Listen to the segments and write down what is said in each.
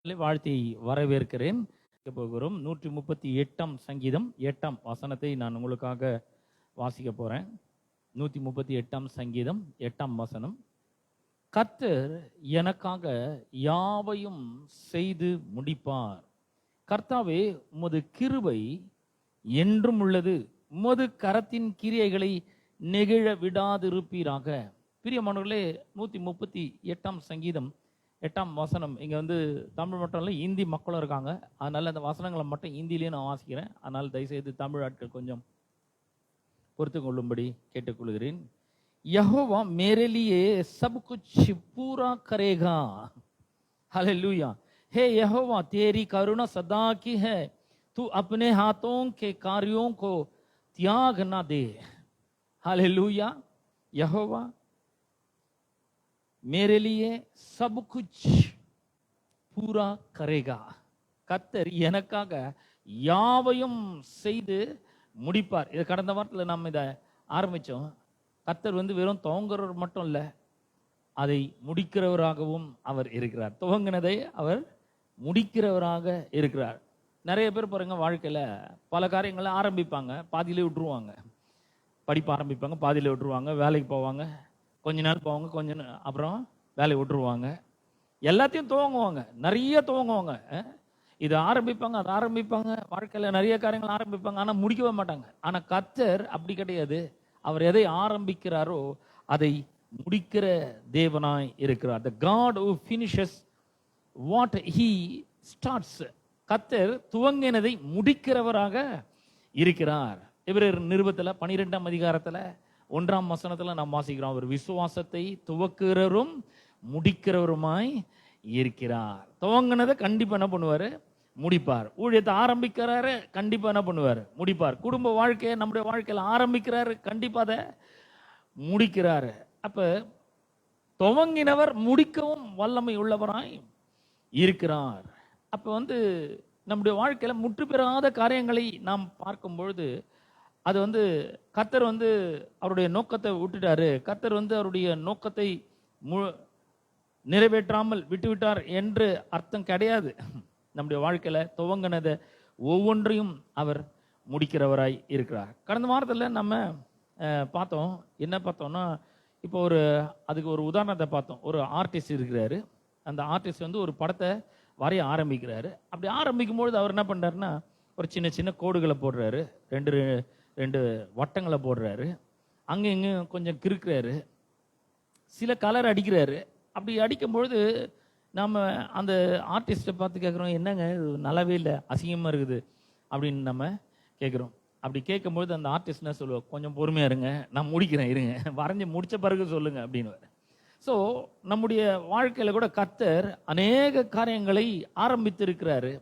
வாழ்த்தி வரவேற்கிறேன். போகிறோம் 138 சங்கீதம் 8 வசனத்தை நான் உங்களுக்காக வாசிக்க போறேன். 138 சங்கீதம் 8 வசனம். கர்த்தர் எனக்காக யாவையும் செய்து முடிப்பார். கர்த்தாவே, உமது கிருபை என்றும் உள்ளது. உமது கரத்தின் கிரியைகளை நெகிழ விடாதிருப்பீராக. பிரியமானவர்களே, 138 சங்கீதம் 8 வசனம். இங்கே தமிழ் மட்டும் இல்லை, இந்தி மக்களும் இருக்காங்க. அதனால் அந்த வசனங்களை மட்டும் இந்தியிலேயே நான் வாசிக்கிறேன். அதனால் தயவுசெய்து தமிழ் ஆட்கள் கொஞ்சம் பொறுத்து கொள்ளும்படி கேட்டுக்கொள்கிறேன். யெகோவா मेरे लिए सब कुछ पूरा करेगा. हालेलुया. हे यहोवा, तेरी करुणा सदा की है. तू अपने हाथों के कार्यों को त्याग ना दे. हालेलुया. यहोवा मेरे लिए सब कुछ पूरा करेगा. கர்த்தர் எனக்காக யாவையும் செய்து முடிப்பார். இது கடந்த வாரத்தில் நாம் இதை ஆரம்பித்தோம். கர்த்தர் வெறும் துவங்குறவர் மட்டும் இல்லை, அதை முடிக்கிறவராகவும் அவர் இருக்கிறார். துவங்கினதை அவர் முடிக்கிறவராக இருக்கிறார். நிறைய பேர் பாருங்க, வாழ்க்கையில் பல காரியங்களை ஆரம்பிப்பாங்க, பாதியிலே விட்டுருவாங்க. படிப்பு ஆரம்பிப்பாங்க, பாதியிலே விட்டுருவாங்க. வேலைக்கு போவாங்க, கொஞ்ச நாள் போவாங்க, அப்புறம் வேலையை விட்டுருவாங்க. எல்லாத்தையும் துவங்குவாங்க, நிறைய துவங்குவாங்க. இதை ஆரம்பிப்பாங்க, அதை ஆரம்பிப்பாங்க. வாழ்க்கையில் நிறைய காரியங்கள் ஆரம்பிப்பாங்க, ஆனால் முடிக்கவே மாட்டாங்க. ஆனால் கர்த்தர் அப்படி கிடையாது. அவர் எதை ஆரம்பிக்கிறாரோ அதை முடிக்கிற தேவனாய் இருக்கிறார். The God who finishes what he starts. கர்த்தர் துவங்கினதை முடிக்கிறவராக இருக்கிறார். எபிரேயர் நிருபத்தில் 12 அதிகாரத்தில் 1 வசனத்தில் நாம் வாசிக்கிறோம், அவர் விசுவாசத்தை துவக்குகிறவரும் முடிக்கிறவருமாய் இருக்கிறார். துவங்கினதை கண்டிப்பா என்ன பண்ணுவாரு? முடிப்பார். ஊழியத்தை ஆரம்பிக்கிறாரு, கண்டிப்பா என்ன பண்ணுவார்? முடிப்பார். குடும்ப வாழ்க்கையை நம்முடைய வாழ்க்கையில் ஆரம்பிக்கிறாரு, கண்டிப்பா அதை முடிக்கிறாரு. அப்ப துவங்கினவர் முடிக்கவும் வல்லமை உள்ளவராய் இருக்கிறார். அப்ப நம்முடைய வாழ்க்கையில முற்று பெறாத காரியங்களை நாம் பார்க்கும் பொழுது அது கர்த்தர் அவருடைய நோக்கத்தை விட்டுட்டாரு, கர்த்தர் அவருடைய நோக்கத்தை நிறைவேற்றாமல் விட்டுவிட்டார் என்று அர்த்தம் கிடையாது. நம்முடைய வாழ்க்கையில துவங்கினதை ஒவ்வொன்றையும் அவர் முடிக்கிறவராய் இருக்கிறார். கடந்த வாரத்தில் நம்ம பார்த்தோம், என்ன பார்த்தோம்னா, இப்போ அதுக்கு ஒரு உதாரணத்தை பார்த்தோம். ஒரு ஆர்டிஸ்ட் இருக்கிறாரு. அந்த ஆர்டிஸ்ட் ஒரு படத்தை வரைய ஆரம்பிக்கிறாரு. அப்படி ஆரம்பிக்கும்பொழுது அவர் என்ன பண்ணுறாருன்னா, ஒரு சின்ன சின்ன கோடுகளை போடுறாரு, ரெண்டு வட்டங்களை போடுறாரு, அங்கே இங்கேயும் கொஞ்சம் கிறுக்கிறாரு, சில கலர் அடிக்கிறாரு. அப்படி அடிக்கும்பொழுது நம்ம அந்த ஆர்டிஸ்ட்டை பார்த்து கேட்குறோம், என்னங்க நல்லாவே இல்லை, அசிங்கமாக இருக்குது அப்படின்னு நம்ம கேட்குறோம். அப்படி கேட்கும்பொழுது அந்த ஆர்டிஸ்ட் என்ன சொல்லுவோம், கொஞ்சம் பொறுமையாக இருங்க, நான் முடிக்கிறேன், இருங்க, வரைஞ்சி முடித்த பிறகு சொல்லுங்க அப்படின்னு. ஸோ நம்முடைய வாழ்க்கையில் கூட கர்த்தர் அநேக காரியங்களை ஆரம்பித்திருக்கிறாரு.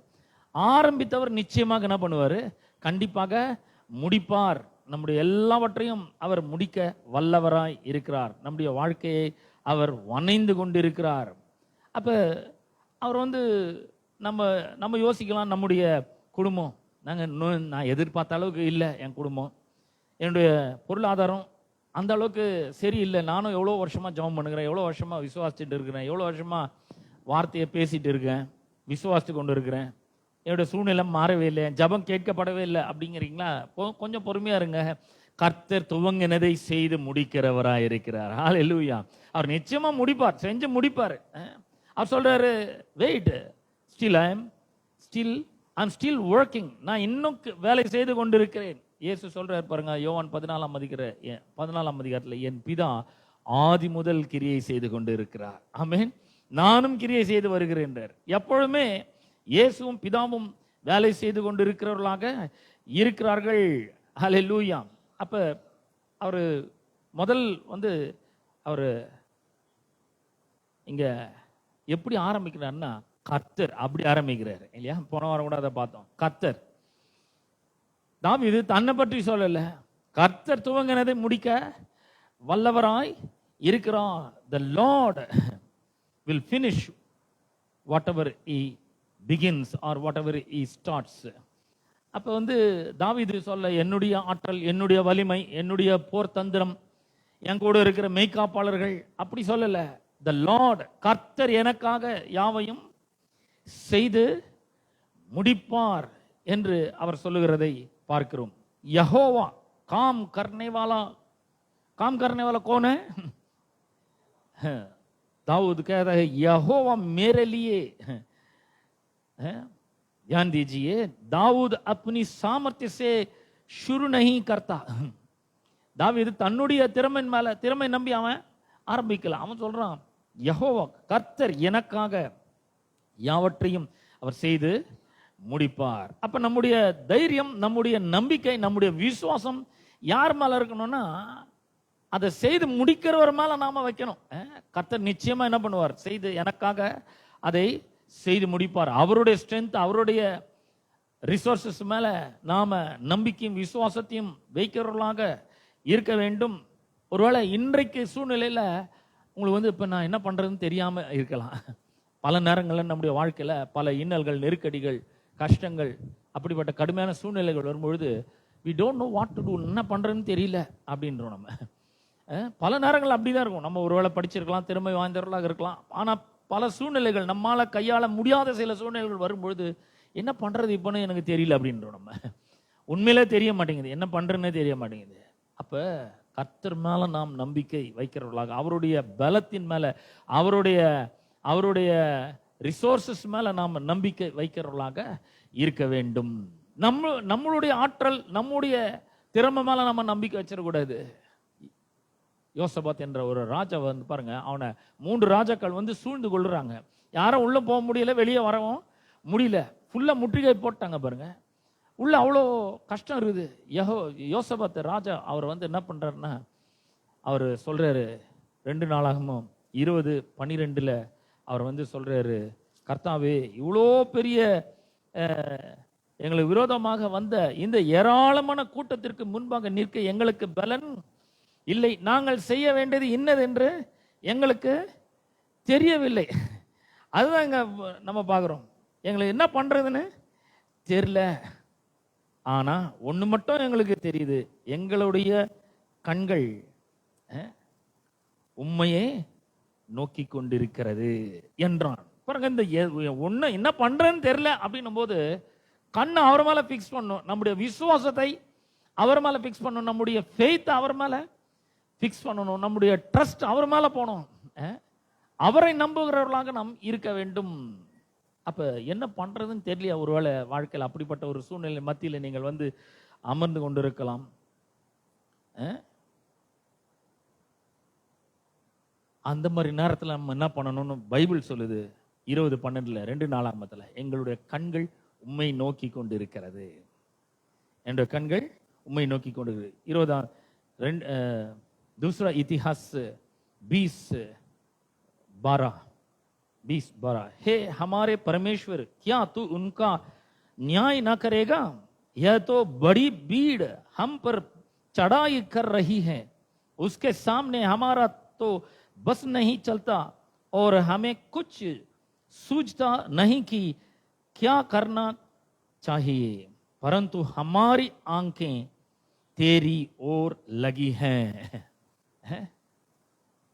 ஆரம்பித்தவர் நிச்சயமாக என்ன பண்ணுவார்? கண்டிப்பாக முடிப்பார். நம்முடைய எல்லாவற்றையும் அவர் முடிக்க வல்லவராய் இருக்கிறார். நம்முடைய வாழ்க்கையை அவர் வணைந்து கொண்டிருக்கிறார். அப்போ அவர் நம்ம யோசிக்கலாம், நம்முடைய குடும்பம், நான் எதிர்பார்த்த அளவுக்கு இல்லை, என் குடும்பம், என்னுடைய பொருளாதாரம் அந்த அளவுக்கு சரியில்லை, நானும் எவ்வளோ வருஷமாக ஜெபம் பண்ணுகிறேன், எவ்வளோ வருஷமாக விசுவாசிச்சுட்டு இருக்கிறேன், எவ்வளோ வருஷமாக வார்த்தையை பேசிட்டு இருக்கேன், விசுவாசித்து கொண்டு இருக்கிறேன், என்னுடைய சூழ்நிலை மாறவே இல்லை, ஜெபம் கேட்கப்படவே இல்லை அப்படிங்கிறீங்களா? கொஞ்சம் பொறுமையா இருங்க. கர்த்தர் துவங்கினதை செய்து முடிக்கிறவராக இருக்கிறார். ஹல்லேலூயா. அவர் நிச்சயமா முடிப்பார், செஞ்சு முடிப்பார். அவர் சொல்றாரு, வெயிட், ஐம் ஸ்டில் ஒர்க்கிங். நான் இன்னும் வேலை செய்து கொண்டிருக்கிறேன். இயேசு சொல்றாரு பாருங்க, யோவான் 14 அதிகாரத்தில், என் பிதா ஆதி முதல் கிரியை செய்து கொண்டு இருக்கிறார். ஆமென். நானும் கிரியை செய்து வருகிறேன். எப்பொழுதுமே இயேசுவும் பிதாவும் வேலை செய்து கொண்டு இருக்கிறவர்களாக இருக்கிறார்கள். ஹல்லேலூயா. அப்ப அவரு முதல் அவரு இங்க எப்படி ஆரம்பிக்கிறாருன்னா, கர்த்தர் அப்படி ஆரம்பிக்கிறாரு இல்லையா? போன வாரம் கூட அதை பார்த்தோம். கர்த்தர், தாவீது தன்னை பற்றி சொல்லல, கர்த்தர் துவங்கினதை முடிக்க வல்லவராய் இருக்கிறார். The Lord will finish whatever he begins or whatever he starts. அப்ப தாவீது சொல்ல, என்னுடைய ஆற்றல், என்னுடைய வலிமை, என்னுடைய போர் தந்திரம், என் கூட இருக்கிற மெய்காப்பாளர்கள், அப்படி சொல்லல. The Lord, கர்த்தர் எனக்காக யாவையும் செய்து முடிப்பார் என்று அவர் சொல்லுகிறதை பார்க்கிறோம். யெகோவா काम करने वाला कौन है? दाऊद कहता है यहोवा मेरे लिए, ध्यान दीजिए, दाऊद अपनी सामर्थ्य से शुरू नहीं करता. தாவீது தன்னுடைய திறமை நம்பி அவன் ஆரம்பிக்கல. அவன் சொல்றான் யெகோவா கர்த்தர் எனக்காக யாவற்றையும் அவர் செய்து முடிப்பார். அப்ப நம்முடைய தைரியம், நம்முடைய நம்பிக்கை, நம்முடைய விசுவாசம் யார் மேல இருக்கணும்னா அதை செய்து முடிக்கிறவர் மேல நாம வைக்கணும். கர்த்தர் நிச்சயமா என்ன பண்ணுவார்? செய்து எனக்காக அதை செய்து முடிப்பார். அவருடைய ஸ்ட்ரென்த், அவருடைய ரிசோர்சஸ் மேல நாம நம்பிக்கையும் விசுவாசத்தையும் வைக்கிறவர்களாக இருக்க வேண்டும். ஒருவேளை இன்றைக்கு சூழ்நிலையில உங்களுக்கு இப்ப நான் என்ன பண்றதுன்னு தெரியாம இருக்கலாம். பல நேரங்களில் நம்முடைய வாழ்க்கையில பல இன்னல்கள், நெருக்கடிகள், கஷ்டங்கள், அப்படிப்பட்ட கடுமையான சூழ்நிலைகள் வரும்பொழுது we don't know what to do, என்ன பண்றதுன்னு தெரியல அப்படின்றோம். நம்ம பல நேரங்கள் அப்படிதான் இருக்கும். நம்ம ஒருவேளை படிச்சிருக்கலாம், திறமை வாய்ந்தவர்களாக இருக்கலாம். ஆனா பல சூழ்நிலைகள் நம்மால கையாள முடியாத சில சூழ்நிலைகள் வரும்பொழுது என்ன பண்றது இப்பன்னு எனக்கு தெரியல அப்படின்றோம். நம்ம உண்மையிலே தெரிய மாட்டேங்குது, என்ன பண்றதுன்னே தெரிய மாட்டேங்குது. அப்ப கர்த்தர் மேல நாம் நம்பிக்கை வைக்கிறவர்களாக, அவருடைய பலத்தின் மேல, அவருடைய ரிசோர்சஸ் மேல நாம் நம்பிக்கை வைக்கிறவர்களாக இருக்க வேண்டும். நம்மளுடைய ஆற்றல், நம்முடைய திறமை மேல நம்ம நம்பிக்கை வச்சிடக்கூடாது. யோசபாத் என்ற ஒரு ராஜா பாருங்க, அவனை 3 ராஜாக்கள் சூழ்ந்து கொள்றாங்க. யாரும் உள்ள போக முடியல, வெளியே வரவும் முடியல. ஃபுல்லா முற்றுகை போட்டாங்க பாருங்க. உள்ள அவ்வளோ கஷ்டம் இருக்குது. யோசபாத் ராஜா அவர் என்ன பண்றாருன்னா, அவர் சொல்றாரு 2 நாளாகமும் 20:12 அவர் சொல்றாரு, கர்த்தாவே, இவ்வளோ பெரிய எங்களுக்கு விரோதமாக வந்த இந்த ஏராளமான கூட்டத்திற்கு முன்பாக நிற்க எங்களுக்கு பலன் இல்லை. நாங்கள் செய்ய வேண்டியது இன்னதென்று எங்களுக்கு தெரியவில்லை. அதுதான் இங்க நம்ம பார்க்கிறோம். எங்களுக்கு என்ன பண்றதுன்னு தெரியல. ஆனா ஒண்ணு மட்டும் எங்களுக்கு தெரியுது, எங்களுடைய கண்கள் உண்மையே நோக்கி கொண்டிருக்கிறது என்றான். பாருங்க, இந்த ஒண்ணு என்ன பண்றேன்னு தெரியல அப்படின்னும் போது கண்ணை அவர் மேல பிக்ஸ் பண்ணும், நம்முடைய விசுவாசத்தை அவர் மேல பிக்ஸ் பண்ணணும், நம்முடைய ஃபெய்த் அவர் மேல பிக்ஸ் பண்ணணும், நம்முடைய ட்ரஸ்ட் அவர் மேல போகணும். அவரை நம்புகிறவர்களாக நாம் இருக்க வேண்டும். அப்ப என்ன பண்றதுன்னு தெரியல. ஒருவேளை வாழ்க்கையில் அப்படிப்பட்ட ஒரு சூழ்நிலை மத்தியில் நீங்கள் அமர்ந்து கொண்டிருக்கலாம். அந்த மாதிரி நேரத்தில் நம்ம என்ன பண்ணணும்னு பைபிள் சொல்லுது. 20:12 2 நாளாகமத்துல, எங்களுடைய கண்கள் உம்மை நோக்கி கொண்டு இருக்கிறது. என்ற கண்கள் உம்மை நோக்கி கொண்டு 20 दूसरा इतिहास 20:12 हे हमारे परमेश्वर, क्या तू उनका न्याय ना करेगा? यह तो बड़ी भीड़ हम पर चढ़ाई कर रही है, उसके सामने हमारा तो बस नहीं चलता और हमें कुछ सूझता नहीं कि क्या करना चाहिए, परंतु हमारी आंखें तेरी ओर लगी हैं.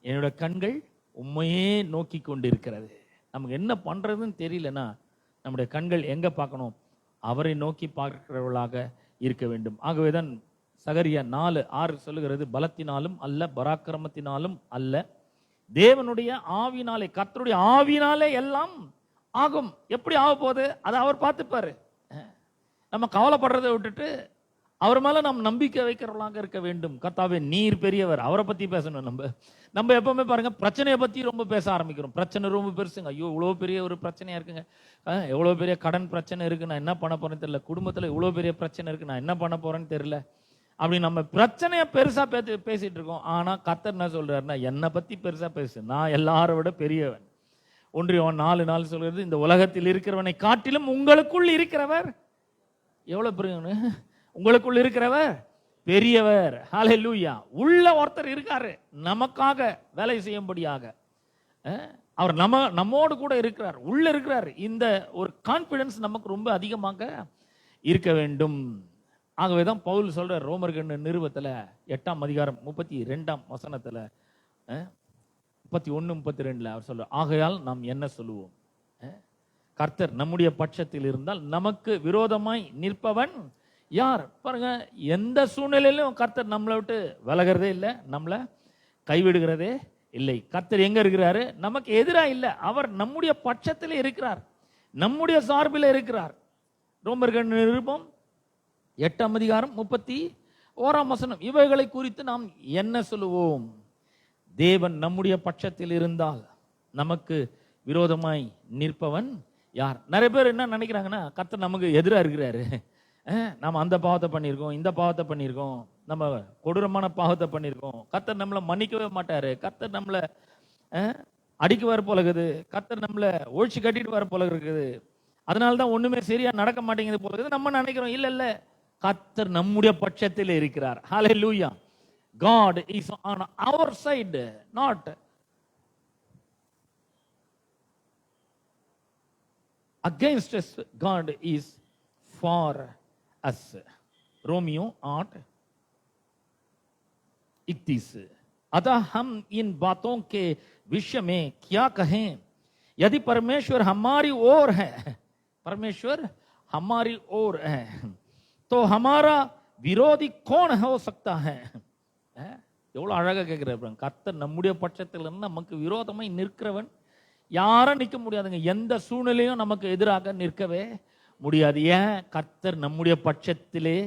என்னோட கண்கள் உண்மையே நோக்கி கொண்டிருக்கிறது. நமக்கு என்ன பண்றதுன்னு தெரியலன்னா நம்முடைய கண்கள் எங்க பார்க்கணும்? அவரை நோக்கி பார்க்கிறவர்களாக இருக்க வேண்டும். ஆகவேதான் சகரியா 4:6 சொல்லுகிறது, பலத்தினாலும் அல்ல, பராக்கிரமத்தினாலும் அல்ல, தேவனுடைய ஆவினாலே, கர்த்தருடைய ஆவினாலே எல்லாம் ஆகும். எப்படி ஆக போகுது அதை அவர் பார்த்துப்பாரு. நம்ம கவலைப்படுறதை விட்டுட்டு அவர் மேல நாம் நம்பிக்கை வைக்கிறவர்களாக இருக்க வேண்டும். கர்த்தாவே, நீர் பெரியவர், அவரை பத்தி பேசணும். நம்ம எப்பவுமே பாருங்க, பிரச்சனையை பத்தி ரொம்ப பேச ஆரம்பிக்கிறோம். பிரச்சனை ரொம்ப பெருசுங்க. ஐயோ, இவ்வளவு பெரிய ஒரு பிரச்சனையா இருக்குங்க, எவ்வளவு பெரிய கடன் பிரச்சனை இருக்கு, நான் என்ன பண்ண போறேன்னு தெரியல, குடும்பத்துல இவ்வளவு பெரிய பிரச்சனை இருக்கு, நான் என்ன பண்ண போறேன்னு தெரியல, அப்படி நம்ம பிரச்சனைய பெருசா பேசிட்டு இருக்கோம். ஆனா கர்த்தர் என்ன சொல்றாருன்னா, என்னை பத்தி பெருசா பேசு, நான் எல்லாரை விட பெரியவன். 1 யோவான் 4:4 சொல்றது, இந்த உலகத்தில் இருக்கிறவனை காட்டிலும் உங்களுக்குள் இருக்கிறவர் எவ்வளவு பெரியவனு? உங்களுக்குள் இருக்கிறவர் பெரியவர். ஹல்லேலூயா. உள்ள ஒருத்தர் இருக்காரு நமக்காக வேலை செய்யும்படியாக. அவர் நம்மோடு கூட இருக்கிறார், உள்ள இருக்கிறார். இந்த ஒரு கான்பிடன்ஸ் நமக்கு ரொம்ப அதிகமாக இருக்க வேண்டும். ஆகவேதான் பவுல் சொல்ற ரோமர்கள் நிருபத்துல 8ஆம் அதிகாரம் 32ஆம் வசனத்துல 31, 32 அவர் சொல்ற, ஆகையால் நாம் என்ன சொல்லுவோம்? கர்த்தர் நம்முடைய பட்சத்தில் இருந்தால் நமக்கு விரோதமாய் நிற்பவன் யார்? பாருங்க, எந்த சூழ்நிலையிலும் கர்த்தர் நம்மளை விட்டு விலகிறதே இல்லை, நம்மளை கைவிடுகிறதே இல்லை. கர்த்தர் எங்க இருக்கிறாரு? நமக்கு எதிராக இல்லை, அவர் நம்முடைய பட்சத்தில் இருக்கிறார், நம்முடைய சார்பில் இருக்கிறார். ரோமர்கள் நிருபம் 8ஆம் அதிகாரம் 31ஆம் வசனம். இவைகளை குறித்து நாம் என்ன சொல்லுவோம்? தேவன் நம்முடைய பட்சத்தில் இருந்தால் நமக்கு விரோதமாய் நிற்பவன் யார்? நிறைய பேர் என்ன நினைக்கிறாங்கன்னா, கர்த்தர் நமக்கு எதிராக இருக்கிறாரு, நம்ம அந்த பாவத்தை பண்ணியிருக்கோம், இந்த பாவத்தை பண்ணியிருக்கோம், நம்ம கொடூரமான பாவத்தை பண்ணியிருக்கோம், கர்த்தர் நம்மளை மன்னிக்கவே மாட்டாரு, கர்த்தர் நம்மளை அடிக்குவார் போல இருக்குது, கர்த்தர் நம்மளை ஒழிச்சு கட்டிட்டு வர போல இருக்குது, அதனால தான் ஒண்ணுமே சரியா நடக்க மாட்டேங்குது போல இருக்குது நம்ம நினைக்கிறோம். இல்ல இல்ல, கர்த்தர் நம்முடைய பட்சத்தில் இருக்கிறார். ஹல்லேலூயா. God is on our side, not against us. God is for us. Romeo 8:31. अतः हम इन बातों के विषय में क्या कहें? यदि परमेश्वर हमारी ओर है, परमेश्वर हमारी ओर है, तो हमारा विरोधी कौन हो सकता है? எவ்வளவு அழகா கேட்கிறார். கர்த்தர் நம்முடைய பட்சத்தில் நமக்கு விரோதமாய் நிற்கிறவன் யாரும் நிற்க முடியாதுங்க. எந்த சூழ்நிலையும் நமக்கு எதிராக நிற்கவே முடியாது. ஏன்? கர்த்தர் நம்முடைய பட்சத்திலே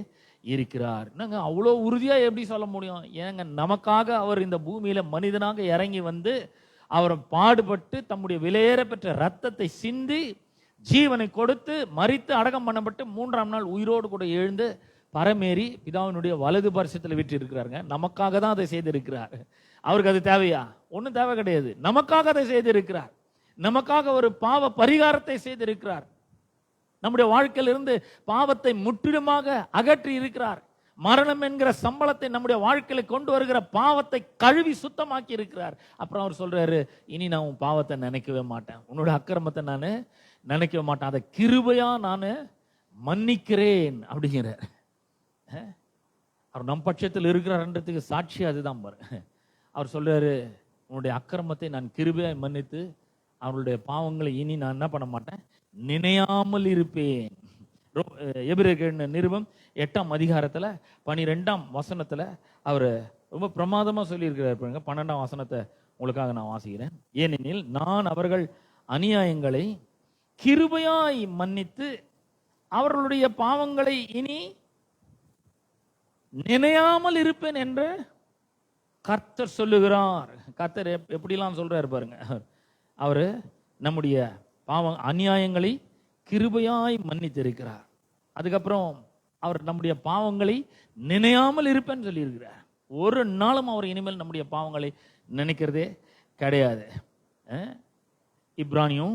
இருக்கிறார். என்னங்க அவ்வளோ உறுதியா எப்படி சொல்ல முடியும்? ஏங்க, நமக்காக அவர் இந்த பூமியில மனிதனாக இறங்கி வந்து அவரை பாடுபட்டு தம்முடைய விலையேற பெற்ற ரத்தத்தை சிந்தி ஜீவனை கொடுத்து மரித்து அடக்கம் பண்ணப்பட்டு 3ஆம் நாள் உயிரோடு கூட எழுந்து பரமேறி பிதாவினுடைய வலது பரிசத்தில் விட்டு இருக்கிறாருங்க. நமக்காக தான் அதை செய்திருக்கிறார். அவருக்கு அது தேவையா? ஒன்றும் தேவை கிடையாது. நமக்காக அதை செய்திருக்கிறார். நமக்காக ஒரு பாவ பரிகாரத்தை செய்திருக்கிறார். நம்முடைய வாழ்க்கையிலிருந்து பாவத்தை முற்றிலுமாக அகற்றி இருக்கிறார். மரணம் என்கிற சம்பளத்தை நம்முடைய வாழ்க்கையில கொண்டு வருகிற பாவத்தை கழுவி சுத்தமாக்கி இருக்கிறார். அப்புறம் அவர் சொல்றாரு, இனி நான் உன் பாவத்தை நினைக்கவே மாட்டேன், உன்னோட அக்கிரமத்தை நான் நினைக்கவே மாட்டேன், அதை கிருபையா நான் மன்னிக்கிறேன் அப்படிங்கிறார். அவர் நம் பட்சத்தில் இருக்கிறார்ன்றதுக்கு சாட்சி அதுதான் பாருங்க. அவர் சொல்றாரு, உன்னுடைய அக்கிரமத்தை நான் கிருபையா மன்னித்து அவருடைய பாவங்களை இனி நான் என்ன பண்ண மாட்டேன், நினையாமல் இருப்பேன். எபிரேயர் நிருபம் 8ஆம் அதிகாரத்துல 12ஆம் வசனத்துல அவர் ரொம்ப பிரமாதமா சொல்லியிருக்கிறார். 12ஆம் வசனத்தை உங்களுக்காக நான் வாசிக்கிறேன். ஏனெனில் நான் அவர்கள் அநியாயங்களை கிருபையாய் மன்னித்து அவர்களுடைய பாவங்களை இனி நினையாமல் இருப்பேன் என்று கர்த்தர் சொல்லுகிறார். கர்த்தர் எப்படிலாம் சொல்றாரு பாருங்க. அவரு நம்முடைய அநியாயங்களை கிருபையாய் மன்னித்திருக்கிறார். அதுக்கப்புறம் அவர் நம்முடைய பாவங்களை நினையாமல் இருப்பேன்னு சொல்லியிருக்கிறார். ஒரு நாளும் அவர் இனிமேல் நம்முடைய பாவங்களை நினைக்கிறதே கிடையாது. इब्रानियों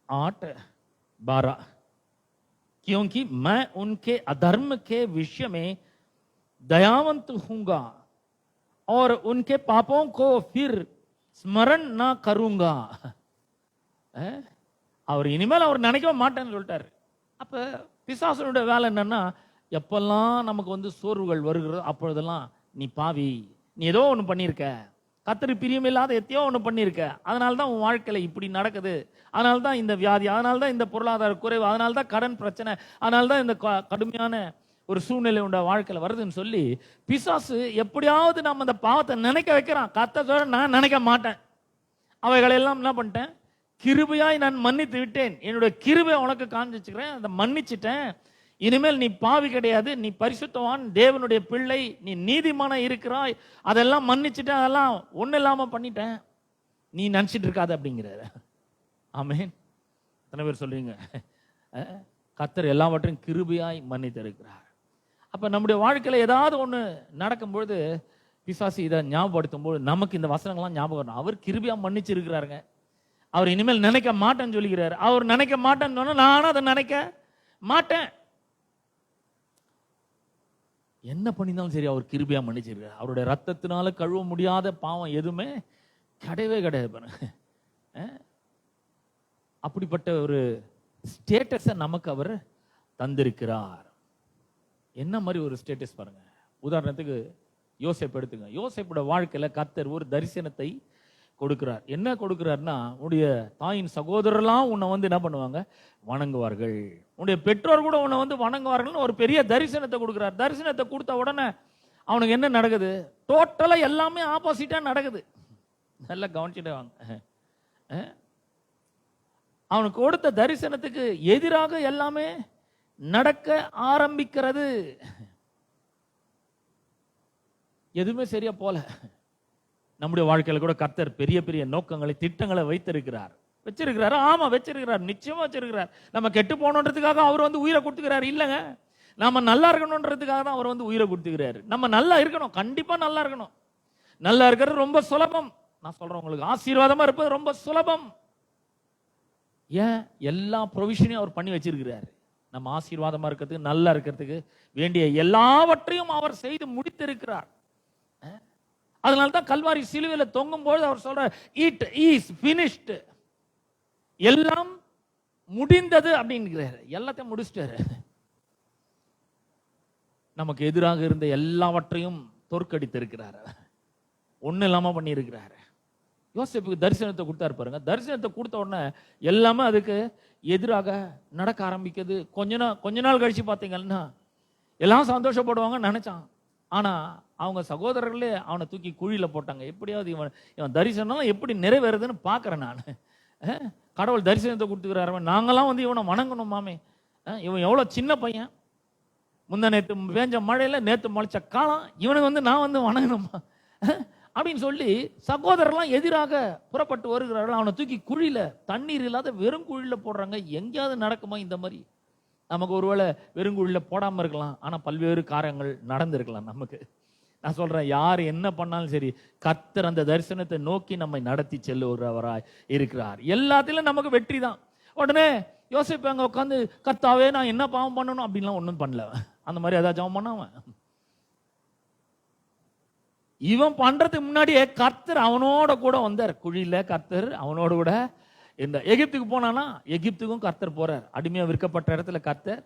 8:12 क्योंकि मैं उनके अधर्म के विषय में दयावंत हूंगा और उनके पापों को फिर स्मरण ना करूंगा. அவர் இனிமேல் அவர் நினைக்கவே மாட்டேன்னு சொல்லிட்டாரு. அப்ப பிசாசனுடைய வேலை என்னன்னா, எப்பெல்லாம் நமக்கு வந்து சோர்வுகள் வருகிறதோ அப்பொழுதெல்லாம் நீ பாவி, நீ ஏதோ ஒன்று பண்ணியிருக்க, கர்த்தருக்கு பிரியமில்லாத எத்தையோ ஒன்று பண்ணியிருக்க, அதனால தான் உன் வாழ்க்கையில் இப்படி நடக்குது, அதனால தான் இந்த வியாதி, அதனால தான் இந்த பொருளாதார குறைவு, அதனால தான் கடன் பிரச்சனை, அதனால தான் இந்த கடுமையான ஒரு சூழ்நிலை உண்ட வாழ்க்கையில் வருதுன்னு சொல்லி பிசாசு எப்படியாவது நம்ம அந்த பாவத்தை நினைக்க வைக்கிறான். கர்த்தர் சொல்ற, நான் நினைக்க மாட்டேன், அவைகளெல்லாம் என்ன பண்ணிட்டேன், கிருபையாய் நான் மன்னித்து விட்டேன், என்னுடைய கிருபை உனக்கு காண்பிச்சுக்கிறேன், அதை மன்னிச்சிட்டேன், இனிமேல் நீ பாவி கிடையாது, நீ பரிசுத்தவான், தேவனுடைய பிள்ளை, நீ நீதிமான இருக்கிறாய், அதெல்லாம் மன்னிச்சுட்டேன், அதெல்லாம் ஒன்றும் இல்லாமல் பண்ணிட்டேன், நீ நினச்சிட்டு இருக்காது அப்படிங்கிறாரு. ஆமென். எத்தனை பேர் சொல்றீங்க? கர்த்தர் எல்லாவற்றையும் கிருபையாய் மன்னித்து இருக்கிறார். அப்போ நம்முடைய வாழ்க்கையில் ஏதாவது ஒன்று நடக்கும்பொழுது பிசாசு இதை ஞாபகப்படுத்தும் போது நமக்கு இந்த வசனங்கள்லாம் ஞாபகம். அவர் கிருபையா மன்னிச்சு இருக்கிறாருங்க, அவர் இனிமேல் நினைக்க மாட்டேன்னு சொல்லிக்கிறார். அவர் நினைக்க மாட்டேன்னு சொன்னா நானும் அதை நினைக்க மாட்டேன். என்ன பண்ணியிருந்தாலும் சரி அவர் கிருபையா மன்னிச்சிருக்கார். அவருடைய ரத்தத்தினால கழுவ முடியாத பாவம் எதுவுமே கிடையவே கிடையாது. அப்படிப்பட்ட ஒரு ஸ்டேட்டஸை நமக்கு அவர் தந்திருக்கிறார். என்ன மாதிரி ஒரு ஸ்டேட்டஸ் பாருங்க. உதாரணத்துக்கு யோசேப்பு எடுத்துங்க. யோசேப்போட வாழ்க்கையில கர்த்தர் ஒரு தரிசனத்தை கொடுக்கிறார். என்ன கொடுக்கிறார்னா, உன்னுடைய தாயின் சகோதரர்லாம் உன்னை வந்து என்ன பண்ணுவாங்க, வணங்குவார்கள். உன்னுடைய பெற்றோர் கூட உன்னை வந்து வணங்குவார்கள். ஒரு பெரிய தரிசனத்தை கொடுக்கிறார். தரிசனத்தை கொடுத்த உடனே அவனுக்கு என்ன நடக்குது? டோட்டலா எல்லாமே ஆப்போசிட்டா நடக்குது. நல்லா கவனிச்சுட்டே வாங்க. அவனுக்கு கொடுத்த தரிசனத்துக்கு எதிராக எல்லாமே நடக்க ஆரம்பிக்கிறது. எதுவுமே சரியா போல. நம்முடைய வாழ்க்கையில கூட கர்த்தர் பெரிய பெரிய நோக்கங்களை, திட்டங்களை வச்சிருக்கிறார். ஆமா வச்சிருக்கிறார், நிச்சயமா வச்சிருக்கிறார். நம்ம கெட்டு போனோன்றதுக்காக அவர் வந்து உயிரை கொடுத்துக்கிறார் இல்லங்க. நாம நல்லா இருக்கணும்ன்றதுக்காக தான் அவர் வந்து உயிரை கொடுத்துக்கிறாரு. நம்ம நல்லா இருக்கணும், கண்டிப்பா நல்லா இருக்கணும். நல்லா இருக்கிறது ரொம்ப சுலபம். நான் சொல்றேன் உங்களுக்கு, ஆசீர்வாதமா இருப்பது ரொம்ப சுலபம். ஏன்? எல்லா ப்ரொவிஷனையும் அவர் பண்ணி வச்சிருக்கிறாரு. நம்ம ஆசீர்வாதமா இருக்கிறதுக்கு, நல்லா இருக்கிறதுக்கு வேண்டிய எல்லாவற்றையும் அவர் செய்து முடித்திருக்கிறார். அதனால தான் கல்வாரி சிலுவையில தொங்கும் பொழுது அவர் சொல்றார், இட் இஸ் ஃபினிஷ்ட், எல்லாம் முடிந்தது அப்படிங்கிறாரு. எல்லாத்தையும் முடிச்சிட்டாரு. நமக்கு எதிராக இருந்த எல்லாவற்றையும் தோற்கடித்து இருக்கிறார். ஒண்ணு இல்லாம பண்ணி இருக்கிறாரு. யோசேப்புக்கு தரிசனத்தை கொடுத்தாரு பாருங்க. தரிசனத்தை கொடுத்த உடனே எல்லாமே அதுக்கு எதிராக நடக்க ஆரம்பிக்குது. கொஞ்ச நாள் கழிச்சு பார்த்தீங்கன்னா எல்லாம் சந்தோஷப்படுவாங்க நினைச்சான். ஆனா அவங்க சகோதரர்களே அவனை தூக்கி குழியில போட்டாங்க. எப்படியாவது இவன் தரிசனம் எப்படி நிறைவேறுதுன்னு பாக்குறேன் நான். கடவுள் தரிசனத்தை கொடுத்துக்கிறாரு. நாங்கெல்லாம் வந்து இவனை வணங்கணும் மாமே. இவன் எவ்வளவு சின்ன பையன், முந்த நேற்று வேஞ்ச மழையில நேற்று முளைச்ச காலம், இவனுக்கு வந்து நான் வந்து வணங்கணுமா அப்படின்னு சொல்லி சகோதரர்லாம் எதிராக புறப்பட்டு வருகிறார்கள். அவனை தூக்கி குழியில, தண்ணீர் இல்லாத வெறும் குழியில போடுறாங்க. எங்கேயாவது நடக்குமா இந்த மாதிரி? நமக்கு ஒருவேளை வெறுங்குழியில போடாம இருக்கலாம், ஆனா பல்வேறு காரியங்கள் நடந்திருக்கலாம் நமக்கு. நான் சொல்றேன், யார் என்ன பண்ணாலும் சரி, கர்த்தர் அந்த தரிசனத்தை நோக்கி நம்மை நடத்தி செல்லுகிறவராய் இருக்கிறார். எல்லாத்திலும் நமக்கு வெற்றி தான். உடனே யோசிப்பு அங்க உட்காந்து, கர்த்தாவே நான் என்ன பாவம் பண்ணணும் அப்படின்லாம் ஒன்றும் பண்ணல. அந்த மாதிரி ஏதாவது ஜெபம் பண்ணாம, இவன் பண்றதுக்கு முன்னாடியே கர்த்தர் அவனோட கூட வந்தார். குழியில கர்த்தர் அவனோட கூட இந்த எகிப்துக்கு போனானா, எகிப்துக்கும் கர்த்தர் போறார். அடிமையா விற்கப்பட்ட இடத்துல கர்த்தர்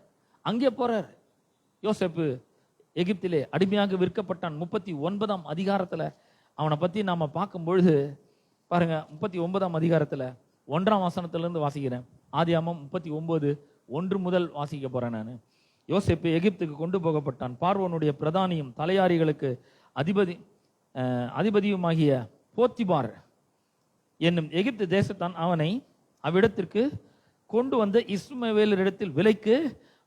அங்கே போறார். யோசேப்பு எகிப்திலே அடிமையாக விற்கப்பட்டான். 39ஆம் அதிகாரத்துல அவனை பத்தி நாம பார்க்கும் பொழுது பாருங்க, 39ஆம் அதிகாரத்துல 1ஆம் வசனத்திலிருந்து வாசிக்கிறேன். ஆதியாகமம் 39:1 முதல் வாசிக்க போறேன் நான். யோசேப்பு எகிப்துக்கு கொண்டு போகப்பட்டான். பார்வோனுடைய பிரதானியும் தலையாரிகளுக்கு அதிபதியுமாகிய போத்திபார் என்னும் எகிப்து தேசத்தான் அவனை அவ்விடத்திற்கு கொண்டு வந்த இஸ்மவேலரிடத்தில் விலைக்கு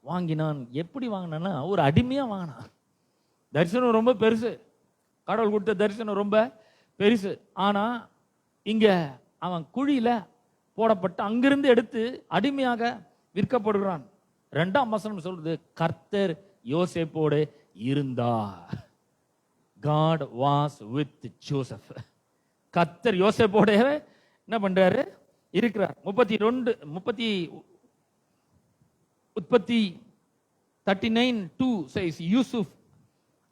வாங்கினான். எப்படி வாங்கினான்னா, ஒரு அடிமையா வாங்கினான். தரிசனம் ரொம்ப பெருசு, கடவுள் கொடுத்த தரிசனம் ரொம்ப பெருசு. ஆனா இங்க அவன் குழியில போடப்பட்டு அங்கிருந்து எடுத்து அடிமையாக விற்கப்படுகிறான். 2ஆம் வசனம் சொல்றது, கர்த்தர் யோசேப்போடு இருந்தார். God was with Joseph. கர்த்தர் யோசேப்போட என்ன பண்றாரு? இருக்கிறார். 39:2 says, यूसुफ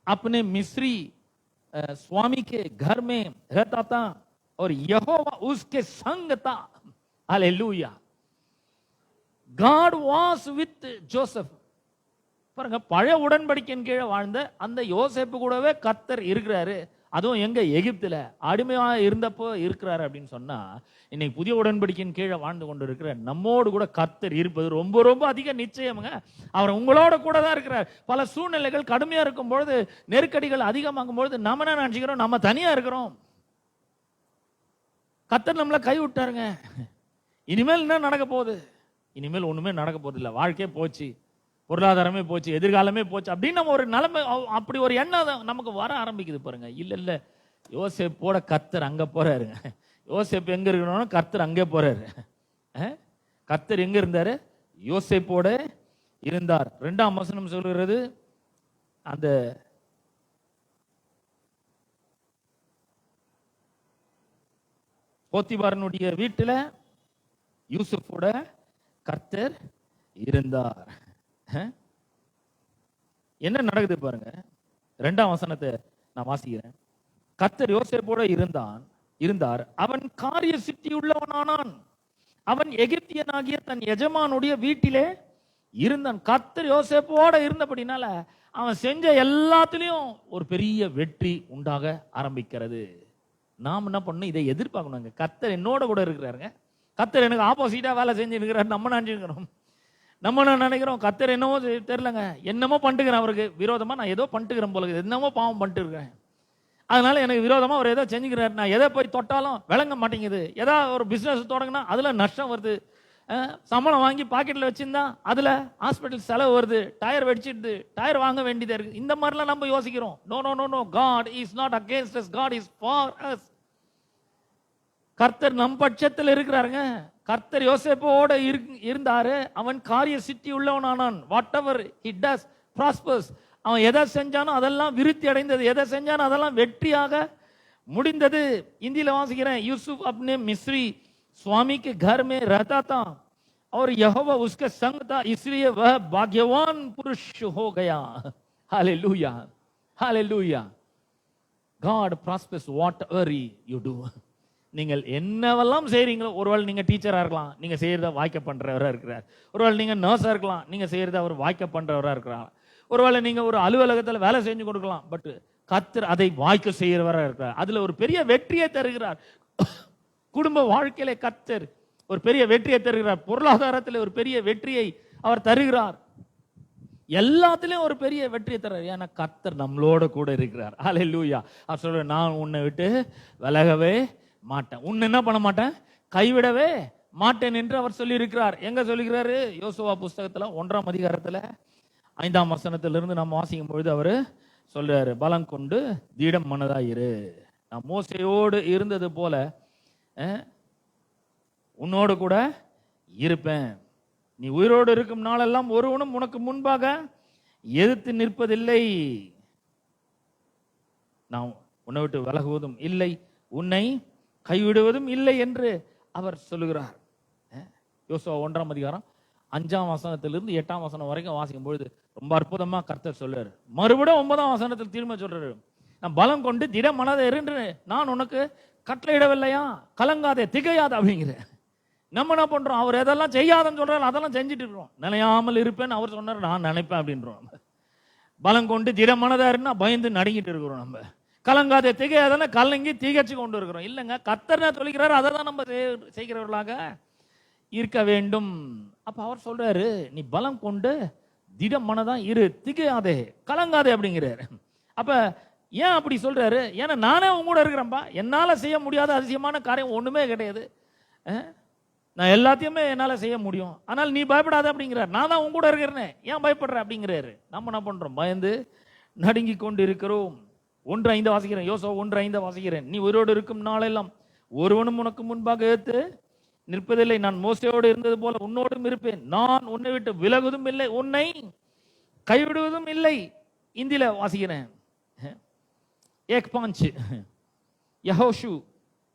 अपने मिस्री स्वामी के घर में रहता था और यहोवा उसके संग था. Hallelujah. God was with Joseph. பாருங்க, பழைய உடன்படிக்கையின் கீழே வாழ்ந்த அந்த யோசேப்பு கூடவே கர்த்தர் இருக்கிறாரு. அதுவும் எங்க? எகிப்துல அடிமையா இருந்தப்போ இருக்கிறாரு அப்படின்னு சொன்னா, இன்னைக்கு புதிய உடன்படிக்கையின் கீழே வாழ்ந்து கொண்டு இருக்கிற நம்மோடு கூட கர்த்தர் இருப்பது ரொம்ப ரொம்ப அதிக நிச்சயமுங்க. அவர் உங்களோட கூட தான் இருக்கிறார். பல சூழ்நிலைகள் கடுமையா இருக்கும் பொழுது, நெருக்கடிகள் அதிகமாகும் பொழுது நம்ம என்ன நினைச்சுக்கிறோம்? நம்ம தனியா இருக்கிறோம். கர்த்தர் நம்மள கை விட்டாருங்க. இனிமேல் என்ன நடக்க போகுது? இனிமேல் ஒண்ணுமே நடக்க போகுது இல்ல. வாழ்க்கையே போச்சு, பொருளாதாரமே போச்சு, எதிர்காலமே போச்சு அப்படின்னு நம்ம ஒரு நிலைமை, அப்படி ஒரு எண்ணம் நமக்கு வர ஆரம்பிக்குது பாருங்க. இல்ல இல்ல, யோசேப்போட கர்த்தர் அங்க போறாருங்க. யோசேப்பு எங்க இருக்கணும்? கர்த்தர் அங்கே போறாரு. கர்த்தர் எங்க இருந்தாரு? யோசேப்போட இருந்தார். 2ஆம் வசனம் சொல்கிறது, அந்த போத்திபாரனுடைய வீட்டுல யூசுஃபோட கர்த்தர் இருந்தார். என்ன நடக்குது பாருங்க. 2ஆம் வசனத்தை நான் வாசிக்கிறேன். கர்த்தர் யோசேப்போட இருந்தார். அவன் காரிய சித்தி உள்ளவனானான். அவன் எகிப்தியனாகிய தன் எஜமானுடைய வீட்டிலே இருந்தான். கர்த்தர் யோசேப்போட இருந்தபடினால அவன் செஞ்ச எல்லாத்திலையும் ஒரு பெரிய வெற்றி உண்டாக ஆரம்பிக்கிறது. நாம் என்ன பண்ணணும்? இதை எதிர்பார்க்கணுங்க. கர்த்தர் என்னோட கூட இருக்கிறாருங்க. கர்த்தர் எனக்கு ஆப்போசிட்டா வேலை செஞ்சு இருக்கிறார். நம்ம நினைச்சுக்கிறோம், நம்ம என்ன நினைக்கிறோம், கர்த்தர் என்னமோ தெரியலங்க, என்னமோ பண்ணிட்டுக்கிறேன், அவருக்கு விரோதமா நான் ஏதோ பண்ணிட்டுக்கிறேன் போல, என்னமோ பாவம் பண்ணிட்டு இருக்கிறேன், அதனால எனக்கு விரோதமா அவர் ஏதோ செஞ்சுக்கிறாரு. நான் எதை போய் தொட்டாலும் விளங்க மாட்டேங்குது. ஏதாவது ஒரு பிசினஸ் தொடங்கினா அதுல நஷ்டம் வருது. சம்பளம் வாங்கி பாக்கெட்ல வச்சிருந்தா அதுல ஹாஸ்பிட்டல் செலவு வருது. டயர் வெடிச்சிடுது, டயர் வாங்க வேண்டியதா இருக்கு. இந்த மாதிரிலாம் நம்ம யோசிக்கிறோம். No no no no, God is not against us, God is for us. கர்த்தர் நம் பட்சத்தில் இருக்கிறாருங்க. கர்த்தர் யோசேப்போட இருந்தாரு. அவன் காரிய சித்தி உள்ளவனானான். Whatever he does prospers. அவன் எதை செஞ்சானோ அதெல்லாம் விருத்தி அடைந்தது. எதை செஞ்சானோ அதெல்லாம் வெற்றியாக முடிந்தது. இந்தியில வாசிக்கிறேன், यूसुफ अपने मिस्री स्वामी के घर में रहता था और यहोवा उसके संग था, इसलिए वह भाग्यवान पुरुष हो गया. Hallelujah, hallelujah. God prospers whatever you do. நீங்கள் என்னவெல்லாம் செய்றீங்களோ, ஒருவேளை நீங்க டீச்சரா இருக்கலாம், நீங்க செய்யறத வாய்க்க பண்றவரா இருக்கிறார். ஒருவேளை நீங்க நர்ஸா இருக்கலாம், நீங்க செய்யறத அவர் வாய்க்க பண்றவரா இருக்கிறார். ஒருவேளை நீங்க ஒரு அலுவலகத்தில் வேலை செஞ்சு கொடுக்கலாம், பட் கர்த்தர் அதை வாய்க்க செய்யறவரா இருக்கிறார். அதுல ஒரு பெரிய வெற்றியை தருகிறார். குடும்ப வாழ்க்கையில கர்த்தர் ஒரு பெரிய வெற்றியை தருகிறார். பொருளாதாரத்தில் ஒரு பெரிய வெற்றியை அவர் தருகிறார். எல்லாத்திலும் ஒரு பெரிய வெற்றியை தர்றார். ஏன்னா கர்த்தர் நம்மளோட கூட இருக்கிறார். ஹல்லேலூயா. அவர் சொல்ற, நான் உன்னை விட்டு விலகவே மாட்டேன், உன்னை என்ன பண்ண மாட்டேன், கைவிடவே மாட்டேன் என்று அவர் சொல்லி இருக்கிறார். எங்க சொல்லுகிறாரு? யோசுவா புஸ்தகத்துல 1ஆம் அதிகாரத்துல 5ஆம் வசனத்திலிருந்து நம்ம வாசிக்கும் பொழுது அவரு சொல்றாரு, பலம் கொண்டு திடம் மனதா இரு. நான் மோசையோடு இருந்தது போல உன்னோடு கூட இருப்பேன். நீ உயிரோடு இருக்கும் நாளெல்லாம் ஒருவனும் உனக்கு முன்பாக எதிர்த்து நிற்பதில்லை. நான் உன்னை விட்டு விலகுவதும் இல்லை, உன்னை கைவிடுவதும் இல்லை என்று அவர் சொல்லுகிறார். யோசுவா 1ஆம் அதிகாரம் 5ஆம் வசனத்திலிருந்து 8ஆம் வசனம் வரைக்கும் வாசிக்கும் பொழுது ரொம்ப அற்புதமா கர்த்தர் சொல்றாரு. மறுபடியும் 9ஆம் வசனத்தில் திரும்ப சொல்றாரு, நான் பலம் கொண்டு திட மனதை என்று நான் உனக்கு கட்டளையிடவில்லையா, கலங்காதே திகையாத அப்படிங்கிற. நம்ம என்ன பண்றோம், அவர் எதெல்லாம் செய்யாதன்னு சொல்றாரு அதெல்லாம் செஞ்சுட்டு இருக்கிறோம். நிலையாமல் இருப்பேன்னு அவர் சொன்னார், நான் நினைப்பேன் அப்படின்றோம். பலம் கொண்டு திட மனதா இருந்தா பயந்து நடுங்கிட்டு இருக்கிறோம். நம்ம கலங்காதே திகையாதன கலங்கி திகச்சு கொண்டு இருக்கிறோம். இல்லைங்க, கர்த்தர் சொல்லிக்கிறாரு, அதை தான் நம்ம செய்கிறவர்களாக இருக்க வேண்டும். அப்ப அவர் சொல்றாரு, நீ பலம் கொண்டு திட மனதா இரு, திகையாதே கலங்காதே அப்படிங்கிறாரு. அப்ப ஏன் அப்படி சொல்றாரு? ஏன்னா நானே உங்க கூட இருக்கிறேன்பா, என்னால செய்ய முடியாத அதிசயமான காரியம் ஒண்ணுமே கிடையாது, நான் எல்லாத்தையுமே என்னால செய்ய முடியும், ஆனால் நீ பயப்படாத அப்படிங்கிறார். நான் தான் உங்க கூட இருக்கிறேன், ஏன் பயப்படுற அப்படிங்கிறாரு. நம்ம என்ன பண்றோம், பயந்து நடுங்கி கொண்டு இருக்கிறோம். 1:5 வாசிக்கிறேன், யோசுவா 1:5 வாசிக்கிறேன். நீ உயிரோடு இருக்கும் நாளெல்லாம் ஒருவனும் உனக்கு முன்பாக ஏத்து நிற்பதில்லை, நான் மோசையோடு இருந்தது போல உன்னோடும் இருப்பேன், நான் உன்னை விட்டு விலகுவதும் இல்லை, உன்னை கைவிடுவதும் இல்லை. இந்தியில வாசிக்கிறேன், 1:5 यहोशू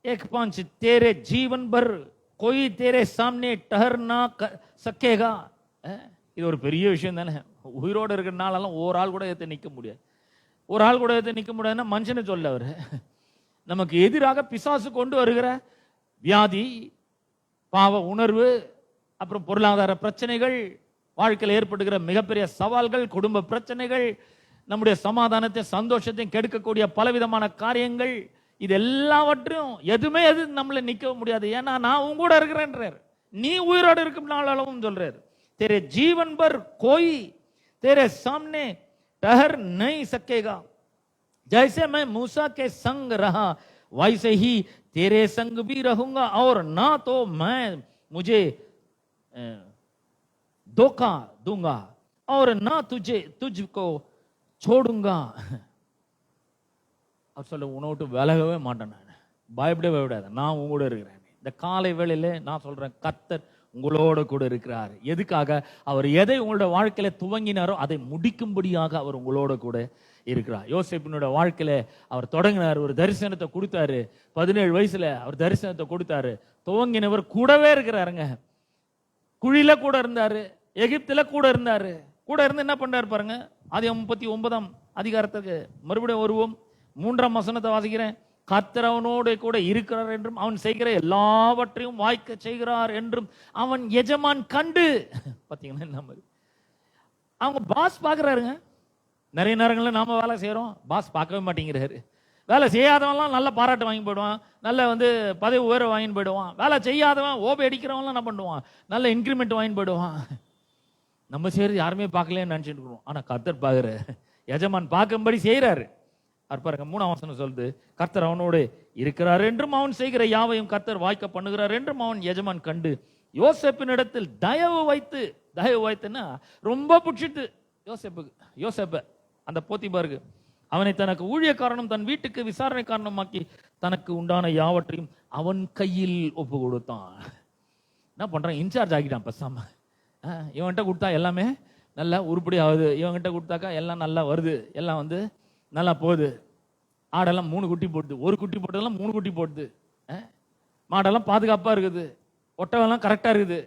1:5 तेरे जीवन भर कोई तेरे सामने ठहर ना सकेगा. இது ஒரு பெரிய விஷயம் தானே. உயிரோடு இருக்கிற நாளெல்லாம் ஒரு ஆள் கூட ஏற்று நிற்க முடியாது. ஒரு ஆள் கூட ஏற்று நிற்க முடியாதுன்னா மனுஷனை சொல்ல அவர். நமக்கு எதிராக பிசாசு கொண்டு வருகிற வியாதி, பாவ உணர்வு, அப்புறம் பொருளாதார பிரச்சனைகள், வாழ்க்கையில் ஏற்படுகிற மிகப்பெரிய சவால்கள், குடும்ப பிரச்சனைகள், நம்முடைய சமாதானத்தை சந்தோஷத்தையும் கெடுக்கக்கூடிய பலவிதமான காரியங்கள், இது எல்லாவற்றையும் எதுவுமே எது நம்மள நிக்க முடியாது. ஏன்னா நான் உங்க கூட இருக்கிறேன்றார். நீ உயிரோடு இருக்கும் நாளளவும் சொல்றாரு, तेरे जीवन भर कोई तेरे सामने ठहर नहीं सकेगा, जैसे मैं मूसा के संग रहा वैसे ही तेरे संग भी रहूंगा, और ना तो मैं मुझे धोखा दूंगा और ना तुझको छोड़ूंगा. அவர் சொல்ல, உன்னை விட்டு விலகவே மாட்டேன், நான் பயப்படவே விடாது, நான் உங்க கூட இருக்கிறேன். இந்த காலை வேளையில நான் சொல்றேன், கர்த்தர் உங்களோட கூட இருக்கிறார். எதுக்காக? அவர் எதை உங்களோட வாழ்க்கையில துவங்கினாரோ அதை முடிக்கும்படியாக அவர் உங்களோட கூட இருக்கிறார். யோசேப்பினுடைய வாழ்க்கையில அவர் தொடங்கினார், ஒரு தரிசனத்தை கொடுத்தாரு. 17 வயசுல அவர் தரிசனத்தை கொடுத்தாரு. துவங்கினவர் கூடவே இருக்கிறாருங்க. குழியில கூட இருந்தாரு, எகிப்துல கூட இருந்தாரு. கூட இருந்து என்ன பண்றாரு பாருங்க. ஆதியாகமம் 39ஆம் அதிகாரத்துக்கு மறுபடியும் வருவோம். 3ஆம் வசனத்தை வாசிக்கிறேன். கர்த்தர் அவனோடு கூட இருக்கிறார் என்றும் அவன் செய்கிற எல்லாவற்றையும் வாய்க்க செய்கிறார் என்றும் அவன் எஜமான் கண்டு. பாத்தீங்கன்னா என்ன மாதிரி அவங்க பாஸ் பாக்குறாருங்க. நிறைய நேரங்களில் நாம வேலை செய்யறோம், பாஸ் பார்க்கவே மாட்டேங்கிறாரு. வேலை செய்யாதவன்லாம் நல்ல பாராட்டு வாங்கி போயிடுவான், நல்ல பதவி உயர்வு வாங்கி போயிடுவான். வேலை செய்யாதவன் ஓபி அடிக்கிறவன்லாம் என்ன பண்ணுவான், நல்ல இன்க்ரிமெண்ட் வாங்கி போயிடுவான். நம்ம செய்யறது யாருமே பார்க்கலன்னு நினைச்சிட்டு இருக்கிறோம். ஆனா கர்த்தர் பாக்குற, எஜமான் பார்க்கும்படி செய்யறாரு. பாருங்க 3ஆம் வசனம் சொல்லுது, கர்த்தர் அவனோடு இருக்கிறார் என்றும் அவன் செய்கிற யாவையும் கர்த்தர் வாய்க்க பண்ணுகிறார் என்றும் அவன் எஜமான் கண்டு யோசேப்பின் இடத்தில் தயவு வைத்துன்னா ரொம்ப பிடிச்சிட்டு யோசேப்ப அந்த போத்திபாருக்கு அவனை தனக்கு ஊழியக்காரனும் தன் வீட்டுக்கு விசாரணை காரணமாக்கி தனக்கு உண்டான யாவற்றையும் அவன் கையில் ஒப்பு கொடுத்தான். என்ன பண்றான், இன்சார்ஜ் ஆகிட்டான் பேசாம. இவன்கிட்ட கொடுத்தா எல்லாமே நல்லா உருப்படி ஆகுது, இவன்கிட்ட கொடுத்தாக்கா எல்லாம் நல்லா வருது, எல்லாம் நல்லா போகுது. ஆடெல்லாம் 3 குட்டி போடுது, 1 குட்டி போட்டதெல்லாம் 3 குட்டி போடுது. மாடெல்லாம் பாதுகாப்பா இருக்குது, ஒட்டவெல்லாம் கரெக்டா இருக்குது,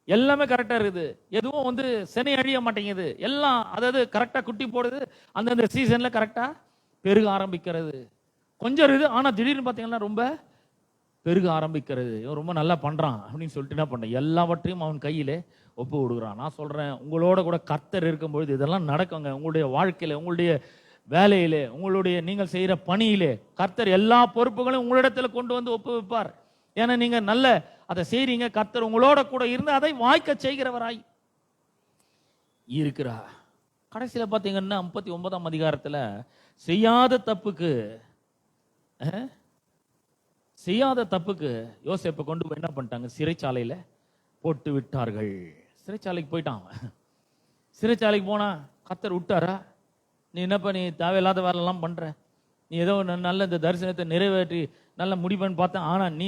எல்லாமே கரெக்டா இருக்குது. எதுவும் செனை அழிய மாட்டேங்குது. எல்லாம் அதாவது கரெக்டா குட்டி போடுது, அந்தந்த சீசன்ல கரெக்டா பெருக ஆரம்பிக்கிறது. கொஞ்சம் இருக்குது, ஆனா திடீர்னு பாத்தீங்கன்னா ரொம்ப பெருக ஆரம்பிக்கிறது. இவன் ரொம்ப நல்லா பண்றான் அப்படின்னு சொல்லிட்டு என்ன பண்ண, எல்லாவற்றையும் அவன் கையிலே ஒப்பு விடுகிறான். நான் சொல்றேன், உங்களோட கூட கர்த்தர் இருக்கும்பொழுது இதெல்லாம் நடக்குங்க. உங்களுடைய வாழ்க்கையில, உங்களுடைய வேலையிலே, உங்களுடைய நீங்கள் செய்யற பணியிலே கர்த்தர் எல்லா பொறுப்புகளையும் உங்களிடத்துல கொண்டு ஒப்பு வைப்பார். ஏன்னா நீங்க நல்ல அதை செய்றீங்க. கர்த்தர் உங்களோட கூட இருந்து அதை வாய்க்க செய்கிறவராய் இருக்கிறார். கடைசியில பாத்தீங்கன்னா 39ஆம் அதிகாரத்துல செய்யாத தப்புக்கு யோசேப்பை கொண்டு போய் என்ன பண்ணிட்டாங்க, சிறைச்சாலையில போட்டு விட்டார்கள். சிறைச்சாலைக்கு போயிட்டான். சிறைச்சாலைக்கு போனா கர்த்தர் விட்டாரா? நீ என்னப்பா, நீ தேவையில்லாத வேலைலாம் பண்ற, நீ ஏதோ நல்ல இந்த தரிசனத்தை நிறைவேற்றி நல்ல முடிப்பேன்னு பார்த்தேன், ஆனா நீ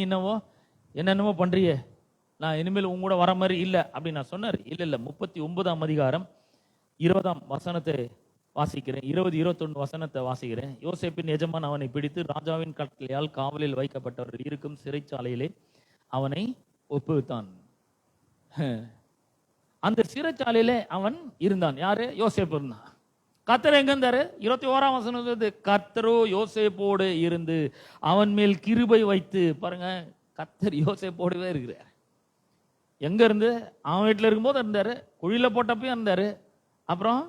என்னென்னமோ பண்றியே, நான் இனிமேல் உங்க கூட வர மாதிரி இல்லை அப்படின்னு நான் சொன்னார். இல்ல 39ஆம் அதிகாரம் 20ஆம் வசனத்தை வாசிக்கிறேன், 20-21 வசனத்தை வாசிக்கிறேன். யோசேப்பின் எஜமான் அவனை பிடித்து ராஜாவின் கட்டளையால் காவலில் வைக்கப்பட்டவர்கள் இருக்கும் சிறைச்சாலையிலே அவனை ஒப்புவித்தான். அந்த சிறைச்சாலையிலே அவன் இருந்தான். யாரு? யோசேப்பு இருந்தான். கர்த்தர் எங்க இருந்தாரு? 21ஆம் வசனம், கர்த்தரோ யோசேப்போடு இருந்து அவன் மேல் கிருபை வைத்து. பாருங்க, கர்த்தர் யோசேப்போடவே இருக்கிறார். எங்க இருந்து? அவன் வீட்டில் இருக்கும்போது இருந்தாரு, குழியில போட்டப்பையும் இருந்தாரு, அப்புறம்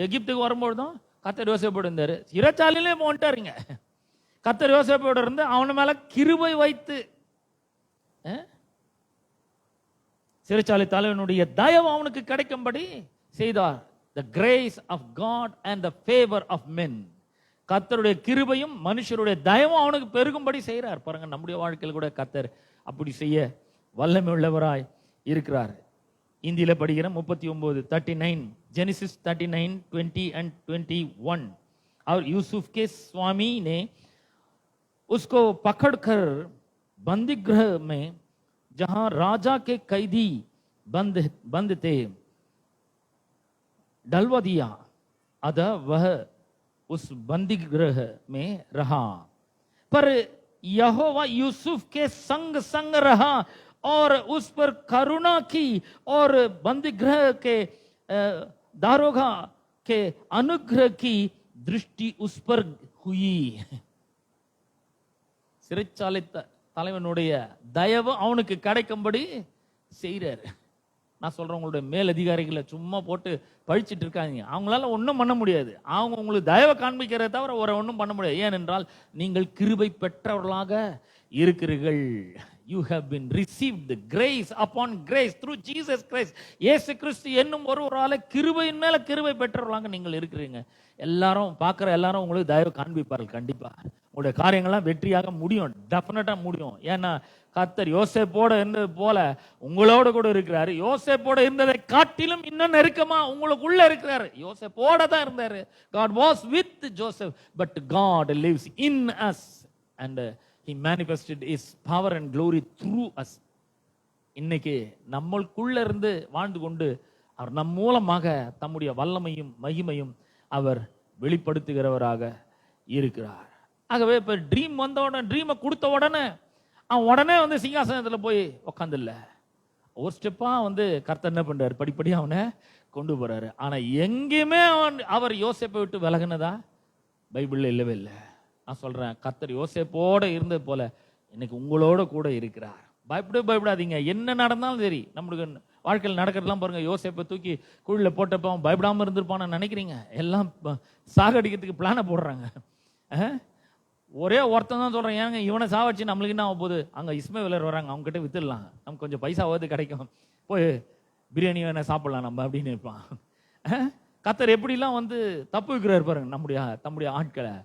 எகிப்துக்கு வரும்பொழுதும் கர்த்தர் யோசேப்போடு இருந்தாரு, சிறைச்சாலையிலே போன்ட்டாருங்க. கர்த்தர் யோசேப்போடு இருந்து அவன் மேல கிருபை வைத்து, சிறைச்சாலை தலைவனுடைய தயவு அவனுக்கு கிடைக்கும்படி செய்தார். The grace of God and the favor of men. கர்த்தருடைய கிருபையும் மனுஷருடைய தயவும் அவனுக்கு பெருகும்படி செய்கிறார். பாருங்க, நம்முடைய வாழ்க்கையில் கூட கர்த்தர் அப்படி செய்ய வல்லமை உள்ளவராய் இருக்கிறார். இந்தியில படிக்கிற 39 जेनेसिस 39 20 and 21. और यूसुफ के स्वामी ने उसको पकड़कर बंदी गृह में जहां राजा के कैदी बंद थे डलवा दिया, अतः वह उस बंदी गृह में रहा। पर यहोवा यूसुफ के संग रहा और उस पर करुणा की और बंदी गृह के दारोगा के अनुग्रह की दृष्टि उस पर हुई. சிறைச்சாலை தலைவனுடைய தயவு அவனுக்கு கிடைக்கும்படி செய்கிறார். நான் சொல்றேன், உங்களுடைய மேலதிகாரிகளை சும்மா போட்டு பழிச்சிட்டு இருக்காங்க. அவங்களால ஒன்றும் பண்ண முடியாது. அவங்க உங்களுக்கு தயவை காண்பிக்கிறத தவிர ஒரு ஒன்றும் பண்ண முடியாது. ஏனென்றால் நீங்கள் கிருபை பெற்றவர்களாக இருக்கிறீர்கள். You have been received the grace upon grace through Jesus Christ. இயேசு கிறிஸ்து என்னும் ஒருவரால கிருபையின் மேல கிருபை பெற்றவர்களாக நீங்கள் இருக்கிறீங்க. எல்லாரும் பார்க்குற எல்லாரும் உங்களுக்கு தயவு காண்பிப்பார்கள். கண்டிப்பா உங்களுடைய காரியங்கள்லாம் வெற்றியாக முடியும், டெஃபினட்டா முடியும். ஏன்னா கர்த்தர் யோசேப்போட இருந்தது போல உங்களோட கூட இருக்கிறாரு. யோசேப்போட இருந்ததை காட்டிலும் இன்னும் நெருக்கமா உங்களுக்குள்ள இருக்கிறாரு. யோசேப்போட தான் இருந்தாரு. God was with Joseph, but God lives in us and He manifested His power and glory through us. இன்னைக்கு நம்மளுக்குள்ள இருந்து வாழ்ந்து கொண்டு அவர் நம் மூலமாக தம்முடைய வல்லமையும் மகிமையும் அவர் வெளிப்படுத்துகிறவராக இருக்கிறார். ஆகவே இப்ப ட்ரீம் வந்த உடனே, ட்ரீமை கொடுத்த உடனே அவன் உடனே சிங்காசனத்துல போய் உக்காந்துல்ல, ஒரு ஸ்டெப்பா கர்த்தர் என்ன பண்றாரு, படிப்படியா அவனை கொண்டு போறாரு. ஆனா எங்கேயுமே அவர் யோசேப்பை விட்டு விலகினதா பைபிள்ல இல்லவே இல்லை. நான் சொல்றேன், கர்த்தர் யோசேப்போட இருந்தது போல இன்னைக்கு உங்களோட கூட இருக்கிறார். பயப்படாதீங்க. என்ன நடந்தாலும் சரி, நம்மளுக்கு வாழ்க்கையில் நடக்கிறதுலாம் பாருங்க. யோசேப்பை தூக்கி குழியில போட்டப்ப அவன் பயப்படாம இருந்திருப்பான்னு நினைக்கிறீங்க? எல்லாம் சாகடிக்கிறதுக்கு பிளான போடுறாங்க. ஒரே ஒருத்தன் தான் சொல்றேன், ஏங்க இவனை சாவச்சு நம்மளுக்கு என்ன ஆக போகுது, அங்க இஸ்மவேலர் வராங்க, அவங்க கிட்ட வித்துடலாம், நமக்கு கொஞ்சம் பைசாவது கிடைக்கும், போய் பிரியாணி வேணா சாப்பிடலாம் நம்ம அப்படின்னு இருப்பான். கர்த்தர் எப்படிலாம் வந்து தப்பு வைக்கிறாரு பாருங்க நம்முடைய ஆட்களை.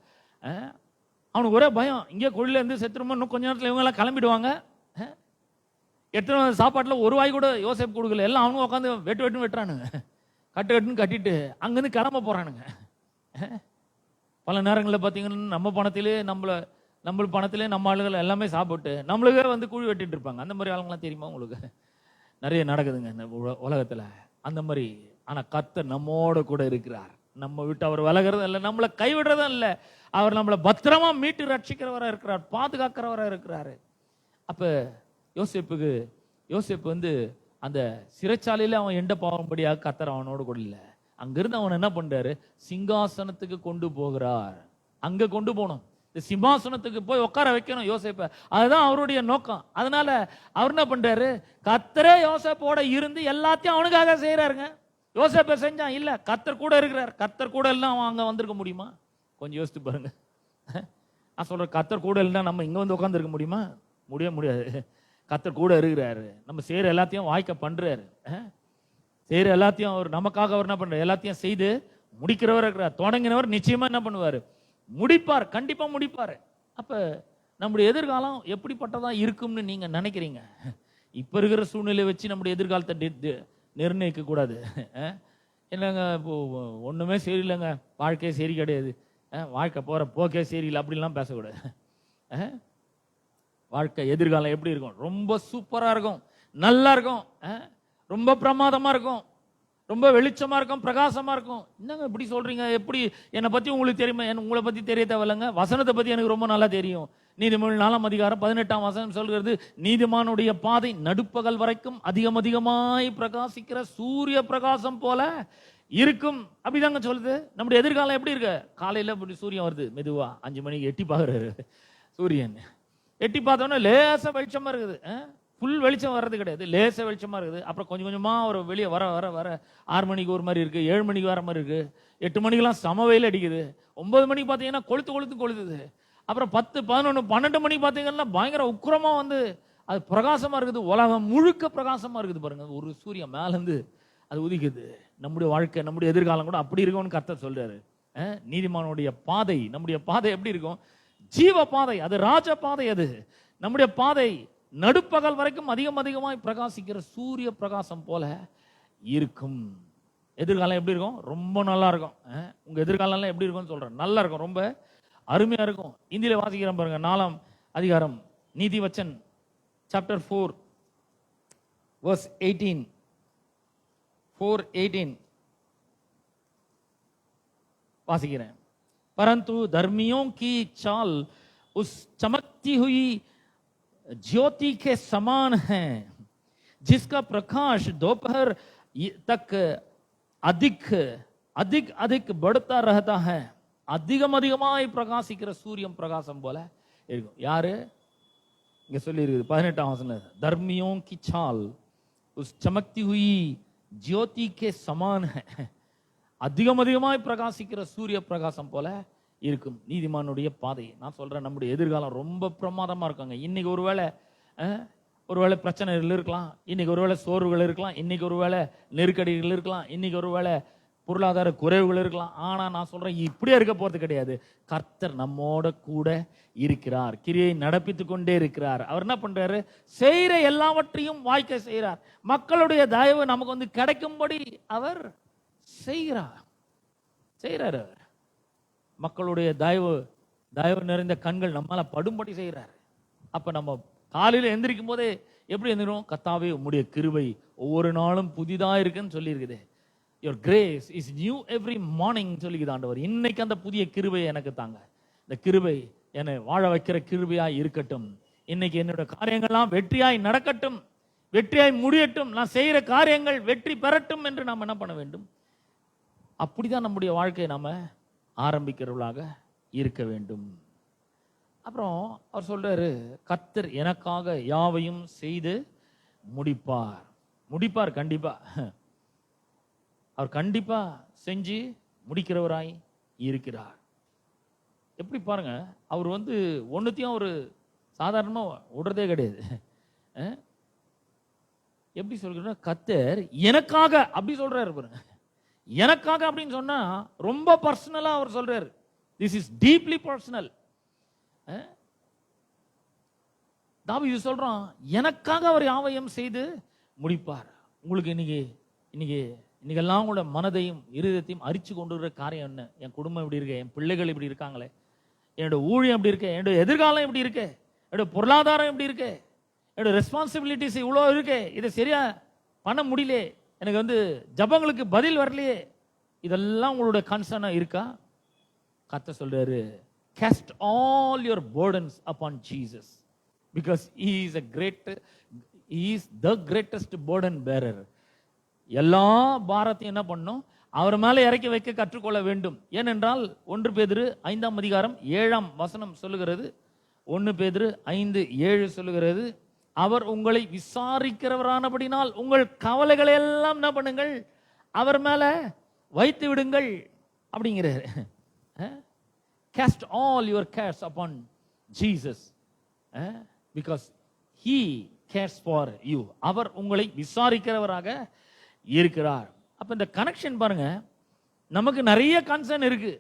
அவனுக்கு ஒரே பயம், இங்கே கொள்ளில இருந்து செத்துருமோ, இன்னும் கொஞ்ச நேரத்தில் இவங்க எல்லாம் கிளம்பிடுவாங்க. எத்தனை சாப்பாட்டில் ஒரு வாய் கூட யோசேப்பு கொடுக்கல, எல்லாம் அவனும் உட்காந்து வெட்டுன்னு வெட்டுறானுங்க, கட்டுன்னு கட்டிட்டு அங்கேருந்து கிளம்ப போறானுங்க. பல நேரங்களில் பார்த்தீங்கன்னா நம்ம பணத்திலே நம்ம பணத்திலே நம்ம ஆளுகள் எல்லாமே சாப்பிட்டு நம்மளுக்கே வந்து குழி வெட்டிட்டு இருப்பாங்க. அந்த மாதிரி ஆளுங்களாம் தெரியுமா உங்களுக்கு? நிறைய நடக்குதுங்க இந்த உலகத்தில் அந்த மாதிரி. ஆனால் கர்த்தர் நம்மோட கூட இருக்கிறார். நம்ம விட்டு அவர் விலகிறதும் இல்லை, நம்மளை கைவிடுறதும் இல்லை. அவர் நம்மளை பத்திரமா மீட்டு ரட்சிக்கிறவராக இருக்கிறார், பாதுகாக்கிறவராக இருக்கிறாரு. அப்போ யோசேப்பு வந்து அந்த சிறைச்சாலையில் அவன் எண்ட பாவம்படியாக கர்த்தர் அவனோடு கூட இல்லை. அங்கிருந்து அவன் என்ன பண்றாரு, சிங்காசனத்துக்கு கொண்டு போகிறார். அங்க கொண்டு போகணும், இந்த சிம்மாசனத்துக்கு போய் உட்கார வைக்கணும் யோசேப்பை. அதுதான் அவருடைய நோக்கம். அதனால அவர் என்ன பண்றாரு, கர்த்தரே யோசேப்போட இருந்து எல்லாத்தையும் அவனுக்காக செய்யறாருங்க. யோசேப்பை செஞ்சான் இல்ல, கர்த்தர் கூட இருக்கிறார். கர்த்தர் கூட இல்லைன்னா அவன் அங்க வந்திருக்க முடியுமா? கொஞ்சம் யோசித்து பாருங்க. நான் சொல்றேன், கர்த்தர் கூட இல்லைன்னா நம்ம இங்க வந்து உட்காந்துருக்க முடியுமா? முடியாது. கர்த்தர் கூட இருக்கிறாரு, நம்ம செய்யற எல்லாத்தையும் வாய்க்க பண்றாரு. செய்யற எல்லாத்தையும் அவர் நமக்காக அவர் என்ன பண்றாரு, எல்லாத்தையும் செய்து முடிக்கிறவர் இருக்கிறார். தொடங்கினவர் நிச்சயமா என்ன பண்ணுவாரு, முடிப்பார், கண்டிப்பா முடிப்பாரு. அப்ப நம்முடைய எதிர்காலம் எப்படிப்பட்டதா இருக்கும்னு நீங்க நினைக்கிறீங்க? இப்ப இருக்கிற சூழ்நிலை வச்சு நம்முடைய எதிர்காலத்தை நிர்ணயிக்க கூடாது. என்னங்க இப்போ ஒண்ணுமே சரியில்லைங்க, வாழ்க்கையே சரி கிடையாது, வாழ்க்கை போற போக்கே சரியில்லை அப்படின்லாம் பேசக்கூடாது. வாழ்க்கை எதிர்காலம் எப்படி இருக்கும்? ரொம்ப சூப்பரா இருக்கும், நல்லா இருக்கும், ரொம்ப பிரமாதமா இருக்கும், ரொம்ப வெளிச்சமா இருக்கும், பிரகாசமா இருக்கும். என்னங்க இப்படி சொல்றீங்க? எப்படி? என்னை பத்தி உங்களுக்கு தெரியுமா? உங்களை பத்தி தெரிய தேவையில்லைங்க, வசனத்தை பத்தி எனக்கு ரொம்ப நல்லா தெரியும். நீதிமொழி 4:18 சொல்கிறது, நீதிமானுடைய பாதை நடுப்பகல் வரைக்கும் அதிகமாய் பிரகாசிக்கிற சூரிய பிரகாசம் போல இருக்கும். அப்படிதாங்க சொல்லுது. நம்முடைய எதிர்காலம் எப்படி இருக்கு? காலையில இப்படி சூரியன் வருது, மெதுவா 5 மணிக்கு எட்டி பாக்குறாரு சூரியன். எட்டி பார்த்தோன்னா லேசா வெளிச்சமா இருக்குது, ஃபுல் வெளிச்சம் வர்றது கிடையாது, லேச வெளிச்சமா இருக்குது. அப்புறம் கொஞ்சம் கொஞ்சமா ஒரு வெளியே வர 6 மணிக்கு ஒரு மாதிரி இருக்கு, 7 மணிக்கு வர மாதிரி இருக்கு, 8 மணிக்கெல்லாம் சம வெயில் அடிக்குது, 9 மணிக்கு பார்த்தீங்கன்னா கொளுத்துது. அப்புறம் 10, 11, 12 மணிக்கு பார்த்தீங்கன்னா பயங்கர உக்கிரமா வந்து அது பிரகாசமா இருக்குது. உலகம் முழுக்க பிரகாசமா இருக்குது பாருங்க. ஒரு சூரியன் மேலேருந்து அது உதிக்குது. நம்முடைய வாழ்க்கை, நம்முடைய எதிர்காலம் கூட அப்படி இருக்கும்னு கர்த்தர் சொல்றாரு. நீதிமானுடைய பாதை, நம்முடைய பாதை எப்படி இருக்கும்? ஜீவ பாதை, அது ராஜ பாதை. அது நம்முடைய பாதை நடுப்பகல் வரைக்கும் அதிகமாய் பிரகாசிக்கிற சூரிய பிரகாசம் போல இருக்கும். எதிர்காலம் எப்படி இருக்கும்? ரொம்ப நல்லா இருக்கும். உங்க எதிர்காலம் எப்படி இருக்கும்னு சொல்றேன், நல்லா இருக்கும், ரொம்ப அருமையா இருக்கும். இந்தியில வாசிக்கிறேன் பாருங்க, 4ஆம் அதிகாரம் நீதிவச்சன் சாப்டர் 4 verse 18 4:18 वासिக்கிறேன். परंतु धर्मियों की चाल उस चमकती हुई ज्योति के समान है जिसका प्रकाश दोपहर तक अधिक बढ़ता रहता है. அதிகமாய் பிரகாசிக்கிற சூரியன் பிரகாசம் போல இருக்கும். யாரு இங்க சொல்லி இருக்குது 18ஆம் வசனம், धर्मियों की चाल उस चमकती हुई ज्योति के समान है. அதிகமாய் பிரகாசிக்கிற சூரிய பிரகாசம் போல இருக்கும் நீதிமானுடைய பாதை. நான் சொல்றேன், நம்முடைய எதிர்காலம் ரொம்ப பிரமாதமா இருக்காங்க. இன்னைக்கு ஒருவேளை பிரச்சனைகள் இருக்கலாம், இன்னைக்கு ஒருவேளை சோர்வுகள் இருக்கலாம், இன்னைக்கு ஒருவேளை நெருக்கடிகள் இருக்கலாம், இன்னைக்கு ஒருவேளை பொருளாதார குறைவுகள் இருக்கலாம். ஆனா நான் சொல்றேன், இப்படியே இருக்க போறது கிடையாது. கர்த்தர் நம்மோட கூட இருக்கிறார், கிரியை நடப்பித்துக் கொண்டே இருக்கிறார். அவர் என்ன பண்றாரு, செய்யற எல்லாவற்றையும் வாய்க்க செய்கிறார். மக்களுடைய தயவு நமக்கு வந்து கிடைக்கும்படி அவர் செய்கிறார். அவர் மக்களுடைய தயவு நிறைந்த கண்கள் நம்மால படும்படி செய்கிறார். அப்ப நம்ம காலையில எந்திரிக்கும் போதே எப்படி எந்திரும்? கர்த்தாவே உம்முடைய கிருபை ஒவ்வொரு நாளும் புதிதா இருக்குன்னு சொல்லி இருக்குது. Your grace is new every morning சொல்லிக்குது ஆண்டவர். இன்னைக்கு அந்த புதிய கிருபை எனக்கு தாங்க. இந்த கிருபை என்னை வாழ வைக்கிற கிருபையாய் இருக்கட்டும். இன்னைக்கு என்னோட காரியங்கள்லாம் வெற்றியாய் நடக்கட்டும், வெற்றியாய் முடியட்டும், நான் செய்யற காரியங்கள் வெற்றி பெறட்டும் என்று நாம் என்ன பண்ண வேண்டும்? அப்படிதான் நம்முடைய வாழ்க்கையை நாம ஆரம்பிக்கிறவர்களாக இருக்க வேண்டும். அப்புறம் அவர் சொல்றாரு, கர்த்தர் எனக்காக யாவையும் செய்து முடிப்பார். கண்டிப்பா அவர் கண்டிப்பா செஞ்சு முடிக்கிறவராய் இருக்கிறார். எப்படி பாருங்க, அவர் வந்து ஒன்றுத்தையும் அவர் சாதாரணமாக விடுறதே கிடையாது. எப்படி சொல்கிறேன்னா, கர்த்தர் எனக்காக அப்படி சொல்றாரு பாருங்க. எனக்காக அப்படின்னு சொன்னா ரொம்ப பர்சனலா அவர் சொல்றாரு. This is deeply personal. தாவீது சொல்றான், எனக்காக அவர் யாவையும் செய்து முடிப்பார். உங்களுக்கு இன்னைக்கெல்லாம் உங்களோட மனதையும் இருதயத்தையும் அரிச்சு கொண்டு வர காரியம் என்ன? என் குடும்பம் இப்படி இருக்கு, என் பிள்ளைகள் இப்படி இருக்காங்களே, என்னோட ஊழியம் எப்படி இருக்கு, என்னோட எதிர்காலம் எப்படி இருக்கு, என்னோட பொருளாதாரம் எப்படி இருக்கு, என்னோட ரெஸ்பான்சிபிலிட்டிஸ் இவ்வளோ இருக்கு, இதை சரியா பண்ண முடியல, எனக்கு வந்து ஜபங்களுக்கு பதில் வரலையே, இதெல்லாம் உங்களோட கன்சர்னா இருக்கா? கர்த்தர் சொல்றாரு, cast all your burdens upon Jesus because he is the greatest burden bearer. எல்லா பாரத்தையும் என்ன பண்ணும்? அவர் மேலே இறக்கி வைக்க கற்றுக்கொள்ள வேண்டும். ஏனென்றால் 1 பேதுரு 5ஆம் அதிகாரம் 7ஆம் வசனம் சொல்லுகிறது, 1 பேதுரு 5:7 சொல்லுகிறது, அவர் உங்களை விசாரிக்கிறவரானபடினால் உங்கள் கவலைகளை எல்லாம் என்ன பண்ணுங்கள்? அவர் மேல வைத்து விடுங்கள் அப்படிங்கிறாரு. Cast all your cares upon Jesus because he cares for you. அவர் உங்களை விசாரிக்கிறவராக இருக்கிறார். அப்ப இந்த கனெக்ஷன் பாருங்க, நமக்கு நிறைய கன்சர்ன் இருக்கு.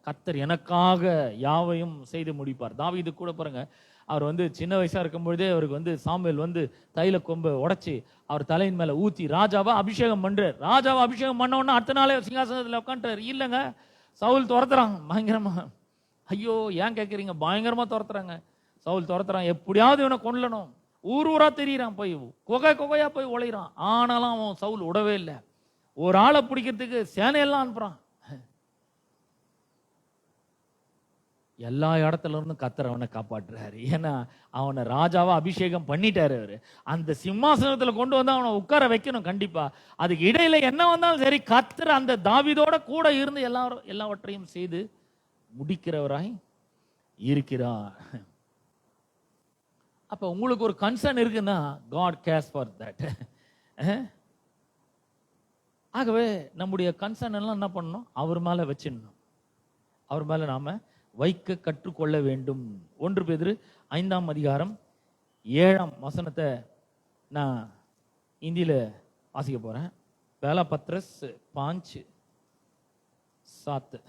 கர்த்தர் எனக்காக யாவையும் செய்து முடிப்பார். தாவீது கூட பாருங்க, அவர் வந்து சின்ன வயசா இருக்கும் பொழுதே அவருக்கு வந்து சாமுவேல் வந்து தைல கொம்பை உடைச்சி அவர் தலையின் மேல ஊத்தி ராஜாவா அபிஷேகம் பண்றார். ராஜாவா அபிஷேகம் பண்ண உடனே அடுத்த நாளே சிங்காசனத்தில் உட்காந்துட்டார். இல்லைங்க, சவுல் துரத்துறாங்க பயங்கரமா. ஐயோ ஏன் கேட்குறீங்க, பயங்கரமா துரத்துறாங்க. சவுல் துரத்துறான், எப்படியாவது இவனை கொல்லணும். ஊர் ஊரா தெரியுறான், போய் குகையா போய் உழைறான். ஆனாலும் அவன் சவுல் விடவே இல்லை. ஒரு ஆளை பிடிக்கிறதுக்கு சேனையெல்லாம் அனுப்புறான். எல்லா இடத்துல இருந்தும் கர்த்தர் அவனை காப்பாற்றுறாரு. ஏன்னா அவனை ராஜாவா அபிஷேகம் பண்ணிட்டாரு. அவரு அந்த சிம்மாசனத்துல கொண்டு வந்து அவனை உட்கார வைக்கணும் கண்டிப்பா. அதுக்கு இடையில என்ன வந்தாலும் சரி, கர்த்தர் அந்த தாவீதோட கூட இருந்து எல்லாவற்றையும் செய்து முடிக்கிறவராய் இருக்கிறார். அப்ப உங்களுக்கு ஒரு கன்சர்ன் இருக்குன்னா, God cares for that. ஆகவே நம்முடைய கன்சர்ன் எல்லாம் என்ன பண்ணணும்? அவர் மேல வச்சிடணும். அவர் மேல நாம வைக்க கற்றுக்கொள்ள வேண்டும். 1 பேதுரு 5ஆம் அதிகாரம் 7ஆம் வசனத்தை நான் இந்தியில வாசிக்க போறேன். पहला पत्रस 5:7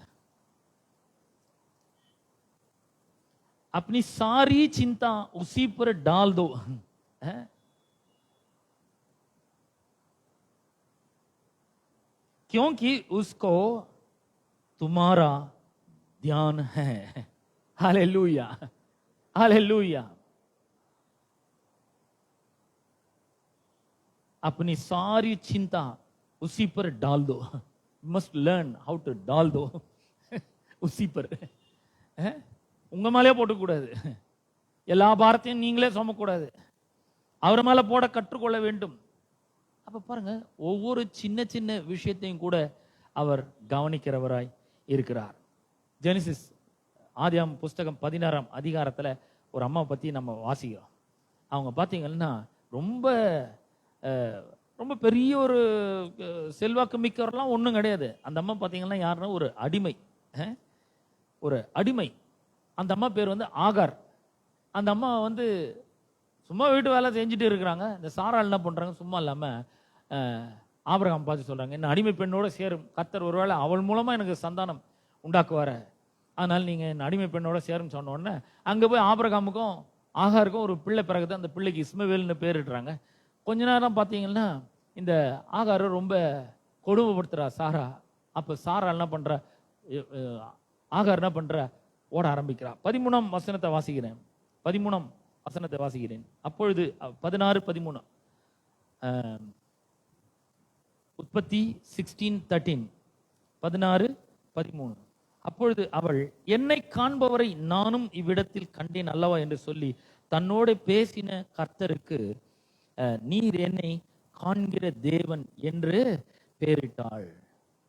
अपनी सारी चिंता उसी पर डाल दो, क्योंकि उसको तुम्हारा ध्यान है. Hallelujah, hallelujah. अपनी सारी चिंता उसी पर डाल दो. मस्ट लर्न हाउ टू डाल दो. उसी पर உங்க மேலே போட்டக்கூடாது. எல்லா பாரத்தையும் நீங்களே சுமக்கூடாது. அவர் மேல போட கற்றுக்கொள்ள வேண்டும். அப்ப பாருங்க, ஒவ்வொரு சின்ன சின்ன விஷயத்தையும் கூட அவர் கவனிக்கிறவராய் இருக்கிறார். ஜெனிசிஸ் ஆதியாம் புஸ்தகம் 16ஆம் அதிகாரத்துல ஒரு அம்மா பத்தி நம்ம வாசிக்கிறோம். அவங்க பார்த்தீங்கன்னா ரொம்ப ரொம்ப பெரிய ஒரு செல்வாக்கு மிக்கவரெல்லாம் ஒன்றும் கிடையாது. அந்த அம்மா பார்த்தீங்கன்னா யாருன்னா ஒரு அடிமை. ஒரு அடிமை. அந்த அம்மா பேர் வந்து ஆகார். அந்த அம்மா வந்து சும்மா வீட்டு வேலை செஞ்சுட்டு இருக்கிறாங்க. இந்த சாராள் என்ன பண்றாங்க, சும்மா இல்லாம ஆபிரகாம் பார்த்து சொல்றாங்க, என்ன அடிமை பெண்ணோட சேரும், கர்த்தர் ஒருவேளை அவள் மூலமா எனக்கு சந்தானம் உண்டாக்குவார, அதனால நீங்க என் அடிமை பெண்ணோட சேரும் சொன்ன உடனே அங்க போய் ஆபிரகாமுக்கும் ஆகாருக்கும் ஒரு பிள்ளை பிறகுதான். அந்த பிள்ளைக்கு இஸ்மவேல்னு பேரிடுறாங்க. கொஞ்ச நேரம் பார்த்தீங்கன்னா இந்த ஆகாரை ரொம்ப கொடுமைப்படுத்துறா சாரா. அப்ப சாரா என்ன பண்ற, ஆகார் என்ன பண்ற, ஓட ஆரம்பிக்கிறா. 13ஆம் வசனத்தை வாசிக்கிறேன். 13ஆம் வசனத்தை வாசிக்கிறேன். அப்பொழுது 16:13 உற்பத்தி 16:13 16:13. அப்பொழுது அவள், என்னை காண்பவரை நானும் இவ்விடத்தில் கண்டேன் அல்லவா என்று சொல்லி தன்னோட பேசின கர்த்தருக்கு நீர் என்னை காண்கிற தேவன் என்று பெயரிட்டாள்.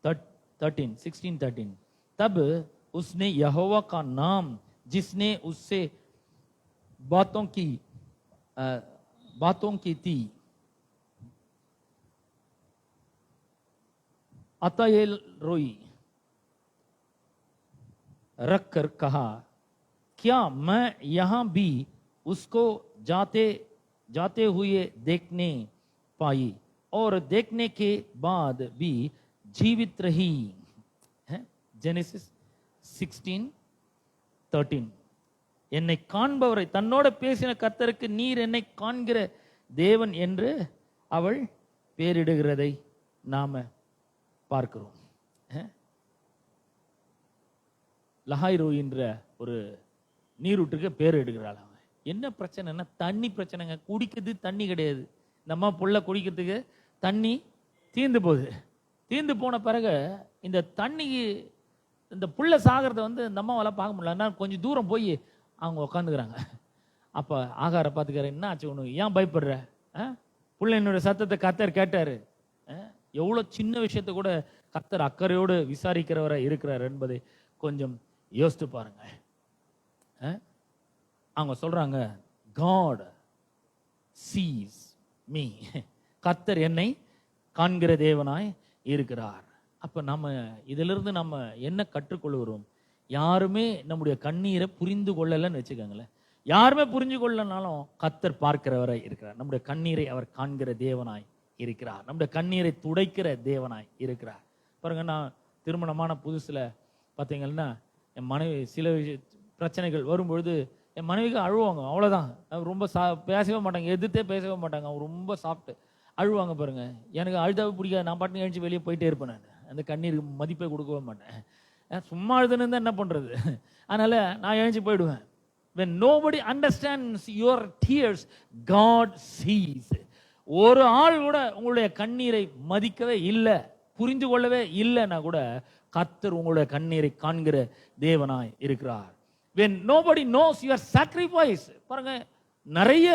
16:13 तब उसने यहोवा का नाम जिसने उससे बातों की थी अताएल रोई. रख कर कहा, क्या मैं यहां भी उसको जाते जाते हुए देखने पाई और देखने के बाद भी जीवित रही. जेनेसिस 16:13. என்னை காண்பவரை, தன்னோட பேசின கர்த்தருக்கு நீர் என்னை காண்கிற தேவன் என்று அவள் பேரிடுகிறதை நாம பார்க்கிறோம். லஹாய் என்ற ஒரு நீரூற்றுக்கு பேர் இடுகிறாள். அவன் என்ன பிரச்சனைன்னா தண்ணி பிரச்சனைங்க. குடிக்கிறது தண்ணி கிடையாது. நம்ம புள்ள குடிக்கிறதுக்கு தண்ணி தீர்ந்து போகுது. தீர்ந்து போன பிறகு இந்த தண்ணி, இந்த புள்ள சாகிறத இந்த அம்மாவால் பார்க்க முடியல. கொஞ்சம் தூரம் போய் அவங்க உட்காந்துக்கிறாங்க. அப்போ ஆகார பார்த்துக்கிற, என்ன ஆச்சு உனக்கு, ஏன் பயப்படுற? புள்ள என்னோட சத்தத்தை கர்த்தர் கேட்டாரு. எவ்வளோ சின்ன விஷயத்த கூட கர்த்தர் அக்கறையோடு விசாரிக்கிறவரை இருக்கிறார் என்பதை கொஞ்சம் யோசித்து பாருங்க. அவங்க சொல்றாங்க, God sees me. கர்த்தர் என்னை காண்கிற தேவனாய் இருக்கிறார். அப்ப நம்ம இதிலிருந்து நம்ம என்ன கற்றுக்கொள்கிறோம்? யாருமே நம்முடைய கண்ணீரை புரிந்து கொள்ளலன்னு வச்சுக்கோங்களேன். யாருமே புரிஞ்சு கொள்ளனாலும் கர்த்தர் பார்க்கிறவரை இருக்கிறார். நம்முடைய கண்ணீரை அவர் காண்கிற தேவனாய் இருக்கிறார். நம்முடைய கண்ணீரை துடைக்கிற தேவனாய் இருக்கிறார். பாருங்க, நான் திருமணமான புதுசுல பார்த்தீங்கன்னா என் மனைவி சில பிரச்சனைகள் வரும்பொழுது என் மனைவிக்கு அழுவாங்க. அவ்வளோதான். ரொம்ப பேசவே மாட்டாங்க, எதிர்த்தே பேசவே மாட்டாங்க. அவங்க ரொம்ப சாப்பிட்டு அழுவாங்க. பாருங்க, எனக்கு அழுதாவே பிடிக்காது. நான் பாட்டு எழுந்து வெளியே போயிட்டே இருப்பேன். நான் அந்த கண்ணீருக்கு மதிப்பை கொடுக்கவே மாட்டேன். சும்மா அழுதுன்னு இருந்தால் என்ன பண்ணுறது? அதனால நான் எழுந்து போயிடுவேன். When nobody understands your tears, God sees. ஒரு ஆள் கூட உங்களுடைய கண்ணீரை மதிக்கவே இல்லை, புரிந்து கொள்ளவே இல்லைன்னா கூட கர்த்தர் உங்களுடைய கண்ணீரை காண்கிற தேவனாய் இருக்கிறார். When nobody knows your sacrifice. பாருங்க, நிறைய